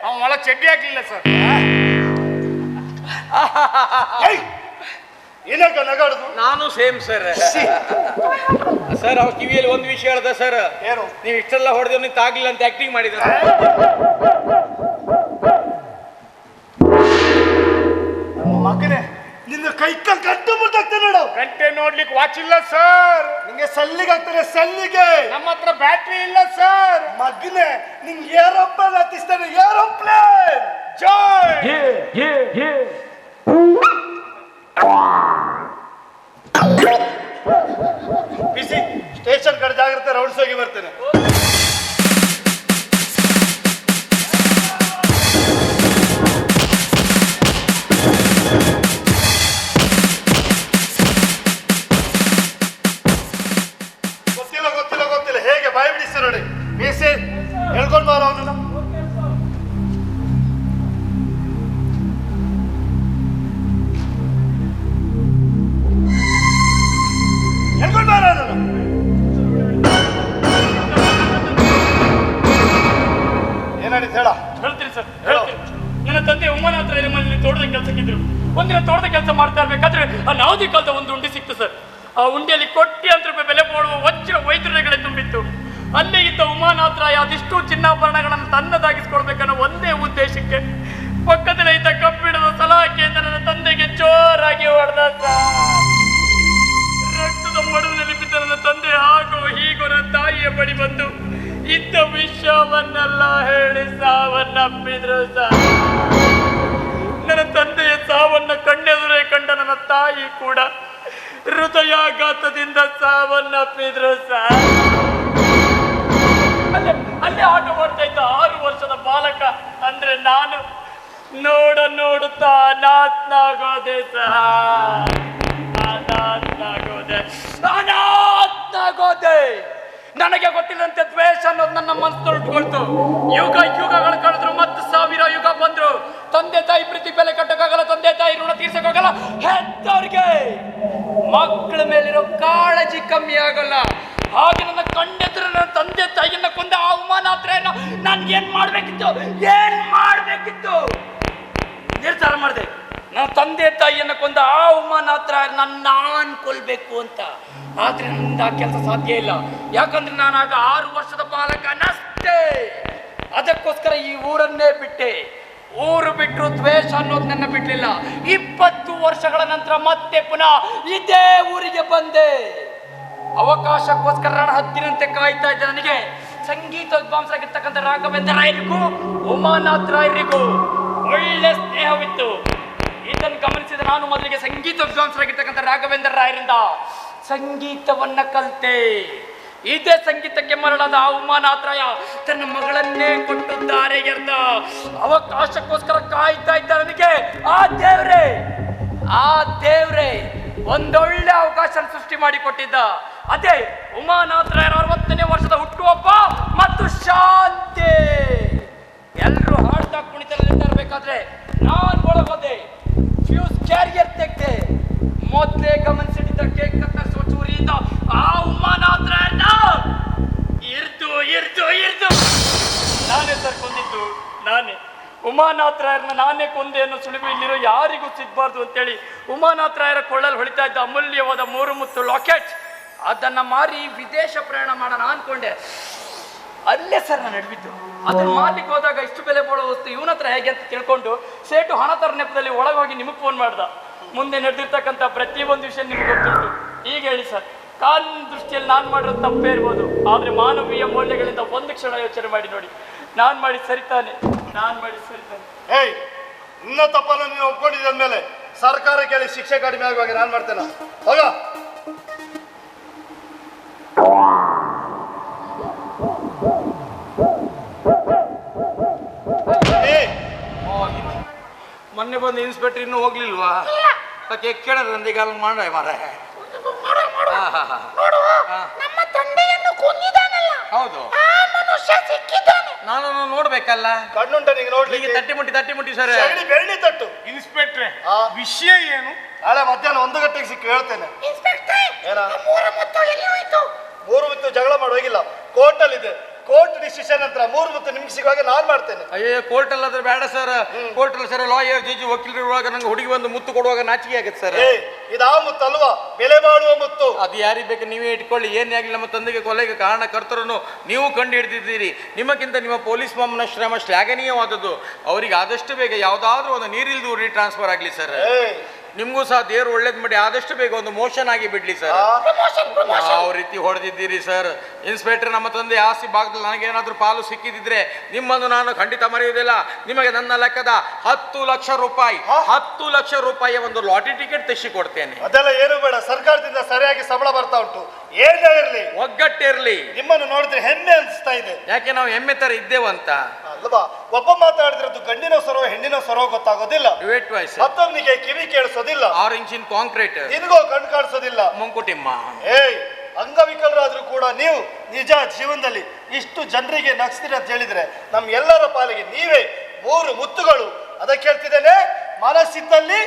ಅವನ ಒಳ ಚಡ್ಡಿ ಹಾಕ್ಲಿಲ್ಲ ಸರ್. ಏನಾಗ ನಗಾಡುದು? ನಾನು ಸೇಮ್ ಸರ್. ಸರ್ ಅವ್ರ ಕಿವಿಯಲ್ಲಿ ಒಂದು ವಿಷಯ ಹೇಳ್ದ ಸರ್. ಏನು? ನೀವು ಇಷ್ಟೆಲ್ಲ ಹೊಡೆದ ನೀವು ತಾಗ್ಲಿಲ್ಲ ಅಂತ ಆಕ್ಟಿಂಗ್ ಮಾಡಿದ್ರೆ ಮಗನೇ, ನಿನ್ನ ಕೈ ಕಟ್ಟು ಮುಟ್ಟಾಗ್ತದೆ ನೋಡು. ಗಂಟೆ ನೋಡ್ಲಿಕ್ಕೆ ವಾಚ್ ಇಲ್ಲ ಸರ್. ನಿಂಗೆ ಸಲ್ಲಿಗೆ ಆಗ್ತಾರೆ, ಸಲ್ಲಿಗೆ. ನಮ್ಮ ಹತ್ರ ಬ್ಯಾಟ್ರಿ ಇಲ್ಲ ಸರ್. ಮಗನೇ, ನಿಂಗೆ ಏರೋಪ್ಲೇನ್ ಹತ್ತಿಸ್ತಾನೆ, ಏರೋಪ್ಲೇನ್. ಜೈ. ಬಿಸಿ ಸ್ಟೇಷನ್ ಕಡೆ ಜಾಗ್ರತೆ, ರೌಂಡ್ಸ್ ಹೋಗಿ ಬರ್ತೇನೆ. ಗೊತ್ತಿಲ್ಲ ಗೊತ್ತಿಲ್ಲ ಗೊತ್ತಿಲ್ಲ, ಹೇಗೆ ಬಾಯಿ ಬಿಡಿಸಿ ನೋಡಿ. ಬಿಸಿ ಹೇಳ್ಕೊಂಡು ಬಾರ ಅವನನ್ನ. ಹೇಳ್ಕೊಂಡು ಬಾರ ಅವನನ್ನ. ಏನಾಡಿದ್ದು ಹೇಳ. ಹೇಳ್ತೀನಿ ಸರ್, ಹೇಳ್ತೀನಿ. ನನ್ನ ತಂದೆ ಉಮ್ಮನ ಹತ್ರ ಮನೆಯಲ್ಲಿ ತೋಟದ ಕೆಲಸಕ್ಕಿದ್ರು. ಒಂದಿನ ತೋಟದ ಕೆಲಸ ಮಾಡ್ತಾ ಇರ್ಬೇಕಾದ್ರೆ ಆ ನಾವದಿ ಕಾಲದ ಒಂದು ಉಂಡೆ ಸಿಕ್ತು ಸರ್. ಆ ಉಂಡೆಯಲ್ಲಿ ಕೋಟ್ಯಾಂತರ ರೂಪಾಯಿ ಬೆಲೆ ಬಾಳುವ ವಜ್ರ ವೈದ್ಯರುಗಳೇ ತುಂಬಿತ್ತು. ಅಲ್ಲೇ ಇದ್ದ ಉಮಾನಾಥರಾಯ ಅದಿಷ್ಟು ಚಿನ್ನಾಭರಣಗಳನ್ನು ತನ್ನದಾಗಿಸ್ಕೊಡ್ಬೇಕನ್ನೋ ಒಂದೇ ಉದ್ದೇಶಕ್ಕೆ ಪಕ್ಕದಲ್ಲೇ ಇದ್ದ ಕಬ್ಬಿಣದ ಸಲಾಕೆಯಿಂದ ನನ್ನ ತಂದೆಗೆ ಜೋರಾಗಿ ಹೊಡೆದ ಸರ್. ರಕ್ತದ ಮಡುವಿನಲ್ಲಿ ಬಿದ್ದ ನನ್ನ ತಂದೆ ಆಗೋ ಹೀಗೋ ನನ್ನ ತಾಯಿಯ ಬಳಿ ಬಳಿ ಬಂದು ಇದ್ದ ವಿಷಯವನ್ನೆಲ್ಲ ಹೇಳಿ ಸಾವನ್ನಪ್ಪಿದ್ರು ಸರ್. ನನ್ನ ತಂದೆಯ ಸಾವನ್ನ ಕಣ್ಣೆದುರೇ ಕಂಡ ನನ್ನ ತಾಯಿ ಕೂಡ ಹೃದಯಾಘಾತದಿಂದ ಸಾವನ್ನಪ್ಪಿದ್ರು ಸರ್. ಅಲ್ಲೇ ಆಟ ಮಾಡ್ತಾ ಇದ್ದ 6 ವರ್ಷದ ಬಾಲಕ ಅಂದ್ರೆ ನಾನು ನೋಡುತ್ತಾ ಅನಾಥನಾಗೋದೆ ಸರ್. ಅನಾಥನಾಗೋದೆ. ನನಗೆ ಗೊತ್ತಿಲ್ಲಂತೆ ದ್ವೇಷ ಅನ್ನೋದು ನನ್ನ ಮನಸ್ಸಲ್ಲಿ ಉಟ್ಕೊಳ್ತು. ಯುಗಗಳು ಕಳೆದ್ರು ಮತ್ತು 1000 ಯುಗ ಬಂದ್ರು ತಂದೆ ತಾಯಿ ಪ್ರೀತಿ ಬೆಲೆ ಕಟ್ಟಕ್ಕಾಗಲ್ಲ, ತಂದೆ ತಾಯಿ ಋಣ ತೀರ್ಸಕ್ಕಾಗಲ್ಲ. ಹೆತ್ತವ್ರಿಗೆ ಮಕ್ಕಳ ಮೇಲಿರೋ ಕಾಳಜಿ ಕಮ್ಮಿ ಆಗಲ್ಲ. ಹಾಗೆ ನನ್ನ ಕಣ್ಣೆದುರು ನನ್ನ ತಂದೆ ತಾಯಿಯನ್ನ ಕೊಂದ ಅವಮಾನ ನಾನು ಏನ್ ಮಾಡ್ಬೇಕಿತ್ತು ನಿರ್ಧಾರ ಮಾಡಿದೆ. ನನ್ನ ತಂದೆ ತಾಯಿಯನ್ನ ಕೊಂದ ಅವಮಾನ ನಾನು ಕೊಲ್ಬೇಕು ಅಂತ. ಆದ್ರೆ ನನ್ನಿಂದ ಆ ಕೆಲಸ ಸಾಧ್ಯ ಇಲ್ಲ. ಯಾಕಂದ್ರೆ ನಾನಾಗ 6 ವರ್ಷದ ಬಾಲಕನಷ್ಟೇ. ಅದಕ್ಕೋಸ್ಕರ ಈ ಊರನ್ನೇ ಬಿಟ್ಟೆ. ಊರು ಬಿಟ್ಟರು ದ್ವೇಷ ಅನ್ನೋದು ನನ್ನ ಬಿಡ್ಲಿಲ್ಲ. 20 ವರ್ಷಗಳ ನಂತರ ಮತ್ತೆ ಪುನಃ ಇದೇ ಊರಿಗೆ ಬಂದೆ. ಅವಕಾಶಕ್ಕೋಸ್ಕರ ನಾನು ಹದ್ದಿನಂತೆ ಕಾಯ್ತಾ ಇದ್ದೆ. ನನಗೆ ಸಂಗೀತ ವಿದ್ವಾಂಸರಾಗಿರ್ತಕ್ಕಂಥ ರಾಘವೇಂದ್ರ ರಾಯರಿಗೂ ಉಮಾನಾಥ್ ರಾಯರಿಗೂ ಒಳ್ಳೆ ಸ್ನೇಹವಿತ್ತು. ಇದನ್ನು ಗಮನಿಸಿದ ನಾನು ಮೊದಲಿಗೆ ಸಂಗೀತ ವಿದ್ವಾಂಸರಾಗಿರ್ತಕ್ಕಂಥ ರಾಘವೇಂದ್ರ ರಾಯರಿಂದ ಸಂಗೀತವನ್ನ ಕಲಿತೆ. ಇದೇ ಸಂಗೀತಕ್ಕೆ ಮರಳಾದ ಉಮಾನಾಥ್ ರಾಯ ತನ್ನ ಮಗಳನ್ನೇ ಕೊಟ್ಟು ದಾರೆಗೆರೆದ. ಅವಕಾಶಕ್ಕೋಸ್ಕರ ಕಾಯ್ತಾ ಇದ್ದ ನನಗೆ ಆ ದೇವ್ರೇ ಒಂದೊಳ್ಳೆ ಅವಕಾಶ ಸೃಷ್ಟಿ ಮಾಡಿ ಕೊಟ್ಟಿದ್ದ. ಅದೇ ಉಮಾನಾಥ್ ರಾಯರ 60ನೇ ವರ್ಷದ ಹುಟ್ಟುಹಬ್ಬ ಮತ್ತು ಶಾಂತಿ. ಎಲ್ಲರೂ ಹಾಡ್ತಾ ಕುಣಿತದಲ್ಲಿ ತರಬೇಕಾದ್ರೆ ನಾನು ಒಳಗೋದೆ. Fuse carrier ತೆಗ್ದೆ. ಮೊದಲೇ ಗಮನಿಸಿದ್ದ ಕೇಕ್ ಕತ್ತರಿಸುವ ಚೂರಿಯಿಂದ ಆ ಉಮಾನಾಥ್ ರಾಯನ ಇರ್ದು ನಾನೇ ಸರ್ ಕೊಂದಿದ್ದು. ನಾನೇ ಉಮಾನಾಥ್ ರಾಯರನ್ನ ನಾನೇ ಕೊಂದೆ ಅನ್ನೋ ಸುಳಿವು ಇಲ್ಲಿರೋ ಯಾರಿಗೂ ಸಿಗ್ಬಾರ್ದು ಅಂತೇಳಿ ಉಮಾನಾಥ್ ರಾಯರ ಕೊಳ್ಳಲ್ಲಿ ಹೊಳಿತಾ ಇದ್ದ ಅಮೂಲ್ಯವಾದ 3 ಮುತ್ತು ಲಾಕೆಟ್ ಅದನ್ನ ಮಾರಿ ವಿದೇಶ ಪ್ರಯಾಣ ಮಾಡೋಣ ಅನ್ಕೊಂಡೆ. ಅಲ್ಲೇ ಸರ್ ನಾನು ನಡ್ಬಿದ್ದು. ಅದನ್ನ ಮಾರ್ಲಿಕ್ಕೆ ಹೋದಾಗ ಇಷ್ಟು ಬೆಲೆ ಬಾಳೋ ವಸ್ತು ಇವನ ಹತ್ರ ಹೇಗೆ ಅಂತ ತಿಳ್ಕೊಂಡು ಸೇಟು ಹಣ ತರ ನೆಪದಲ್ಲಿ ಒಳಗೆ ಹೋಗಿ ನಿಮಗೆ ಫೋನ್ ಮಾಡ್ದ. ಮುಂದೆ ನಡೆದಿರ್ತಕ್ಕಂಥ ಪ್ರತಿಯೊಂದು ವಿಷಯ ನಿಮ್ಗೆ ಗೊತ್ತುಂಟು. ಈಗ ಹೇಳಿ ಸರ್, ಕಾನೂನು ದೃಷ್ಟಿಯಲ್ಲಿ ನಾನು ಮಾಡಿರೋದು ತಪ್ಪೇ ಇರ್ಬೋದು. ಆದ್ರೆ ಮಾನವೀಯ ಮೌಲ್ಯಗಳಿಂದ ಒಂದು ಕ್ಷಣ ಯೋಚನೆ ಮಾಡಿ ನೋಡಿ. ನಾನು ಮಾಡಿ ಸರಿತಾನೆ. ಏಯ್, ನಿನ್ನ ತಪ್ಪನ್ನು ನೀನು ಒಪ್ಕೊಂಡಿದ್ದ ಮೇಲೆ ಸರ್ಕಾರ ಕೇಳಿ ಶಿಕ್ಷೆ ಕಡಿಮೆ ಆಗುವಾಗ ನಾನು ಮಾಡ್ತೇನೆ. ಹೋಗ. ಮೊನ್ನೆ ಬಂದು ಇನ್ಸ್ಪೆಕ್ಟರ್ ಇನ್ನೂ ಹೋಗ್ಲಿಲ್ವಾ? ಕೇಳೋದ್ರಂದೀಗ ಅಲ್ಲಿ ಮಾಡ ಮಾರ. ನೋಡು, ನಮ್ಮ ತಂದೆಯನ್ನು ಕೊಂದಿದ್ದಾನಲ್ಲ, ಹೌದು, ಆ ಮನುಷ್ಯ ಸಿಕ್ಕಿದ್ದಾನೆ. ನಾನು ನೋಡ್ಬೇಕಲ್ಲ. ಕಣ್ಣುಂಟ ನಿಂಗೆ ನೋಡ್ಲಿಕ್ಕೆ? ತಟ್ಟಿ ಮುಟ್ಟಿ ಸರ್. ಬೆಳ್ಳಿ ತಟ್ಟು. ಇನ್ಸ್ಪೆಕ್ಟ್ರೆ, ವಿಷಯ ಏನು? ನಾಳೆ ಮಧ್ಯಾಹ್ನ 1 ಗಂಟೆಗೆ ಸಿಕ್ಕಿ ಹೇಳ್ತೇನೆ. ಇನ್ಸ್ಪೆಕ್ಟ್ರೆ, ಏನ? 3 ಮುತ್ತು ಎಲ್ಲಿ ಹೋಯ್ತು? 3 ಮುತ್ತು ಜಗಳ ಮಾಡೋಗಿಲ್ಲ, ಕೋರ್ಟಲ್ಲಿ ಇದೆ. ಕೋರ್ಟ್ ಡಿಸಿಷನ್ ನಂತರ 3 ಮುತ್ತು ನಿಮ್ಗೆ ಸಿಗುವಾಗ ನಾನು ಮಾಡ್ತೇನೆ. ಅಯ್ಯೋ, ಕೋರ್ಟ್ ಅಲ್ಲಾದ್ರೆ ಬೇಡ ಸರ್. ಕೋರ್ಟ್ ಅಲ್ಲಿ ಸರ್ ಲಾಯರ್ ಜಡ್ಜಿ ವಕೀಲರುವಾಗ ನಂಗೆ ಹುಡುಗಿ ಒಂದು ಮುತ್ತು ಕೊಡುವಾಗ ನಾಚಿಕೆ ಆಗುತ್ತೆ ಸರ್. ಇದು ಆ ಮುತ್ತು ಅಲ್ವಾ, ಬೆಲೆ ಮಾಡುವ ಮುತ್ತು. ಅದು ಯಾರಿಗೆ ಬೇಕು ನೀವೇ ಇಟ್ಕೊಳ್ಳಿ. ಏನೇ ಆಗಲಿ ನಮ್ಮ ತಂದೆಗೆ ಕೊಲೆಗೆ ಕಾರಣಕರ್ತರನ್ನು ನೀವು ಕಂಡು ಹಿಡಿದಿದ್ದೀರಿ. ನಿಮಗಿಂತ ನಿಮ್ಮ ಪೊಲೀಸ್ ಮಾಮನ ಶ್ರಮ ಶ್ಲಾಘನೀಯವಾದದ್ದು. ಅವರಿಗೆ ಆದಷ್ಟು ಬೇಗ ಯಾವುದಾದ್ರೂ ಒಂದು ನೀರಿಲ್ದು ಊರಿ ಟ್ರಾನ್ಸ್ಫರ್ ಆಗಲಿ ಸರ್. ನಿಮಗೂ ಸಹ ದೇವರು ಒಳ್ಳೇದು ಮಾಡಿ ಆದಷ್ಟು ಬೇಗ ಒಂದು ಮೋಷನ್ ಆಗಿ ಬಿಡ್ಲಿ ಸರ್. ಯಾವ ರೀತಿ ಹೊಡೆದಿದ್ದೀರಿ ಸರ್. ಇನ್ಸ್ಪೆಕ್ಟರ್, ನಮ್ಮ ತಂದೆ ಆಸ್ತಿ ಭಾಗದಲ್ಲಿ ನನಗೇನಾದ್ರೂ ಪಾಲು ಸಿಕ್ಕಿದ್ರೆ ನಿಮ್ಮನ್ನು ನಾನು ಖಂಡಿತ ಮರೆಯುವುದಿಲ್ಲ. ನಿಮಗೆ ನನ್ನ ಲೆಕ್ಕದ 10 ಲಕ್ಷ ರೂಪಾಯಿ 10 ಲಕ್ಷ ರೂಪಾಯಿಯ ಒಂದು ಲಾಟರಿ ಟಿಕೆಟ್ ತೆಸಿ ಕೊಡ್ತೇನೆ. ಅದೆಲ್ಲ ಏನು ಬೇಡ, ಸರ್ಕಾರದಿಂದ ಸರಿಯಾಗಿ ಸಂಬಳ ಬರ್ತಾ ಉಂಟು. ಏನೇ ಇರ್ಲಿ, ಒಗ್ಗಟ್ಟಿರ್ಲಿ. ನಿಮ್ಮನ್ನು ನೋಡಿದ್ರೆ ಹೆಮ್ಮೆ ಅನಿಸ್ತಾ ಇದೆ. ಯಾಕೆ ನಾವು ಹೆಮ್ಮೆ ತರ ಇದ್ದೇವಂತ ಅಲ್ವಾ? ಒಬ್ಬ ಮಾತಾಡಿದ್ರದ್ದು ಗಂಡಿನ ಸ್ವರೋ ಹೆಣ್ಣಿನ ಸ್ವರೋ ಗೊತ್ತಾಗೋದಿಲ್ಲ. ಮತ್ತೊಬ್ಬನಿಗೆ ಕಿವಿ ಕೇಳಿಸೋದಿಲ್ಲ. 6 ಇಂಚಿನ ಕಾಂಕ್ರೀಟ್ ನಿನಗೋ ಕಣ್ ಕಾಣಿಸೋದಿಲ್ಲ. ಮುಂಕುಟಿಮ್ಮ, ಅಂಗವಿಕಲರಾದ್ರೂ ಕೂಡ ನೀವು ನಿಜ ಜೀವನದಲ್ಲಿ ಇಷ್ಟು ಜನರಿಗೆ ನಗಿಸ್ತೀರಿ ಅಂತ ಹೇಳಿದ್ರೆ ನಮ್ ಎಲ್ಲರ ಪಾಲಿಗೆ ನೀವೇ 3 ಮುತ್ತುಗಳು. ಅದಕ್ಕೆ ಹೇಳ್ತಿದ್ದೇನೆ, ಮನಸ್ಸಿದ್ದಲ್ಲಿ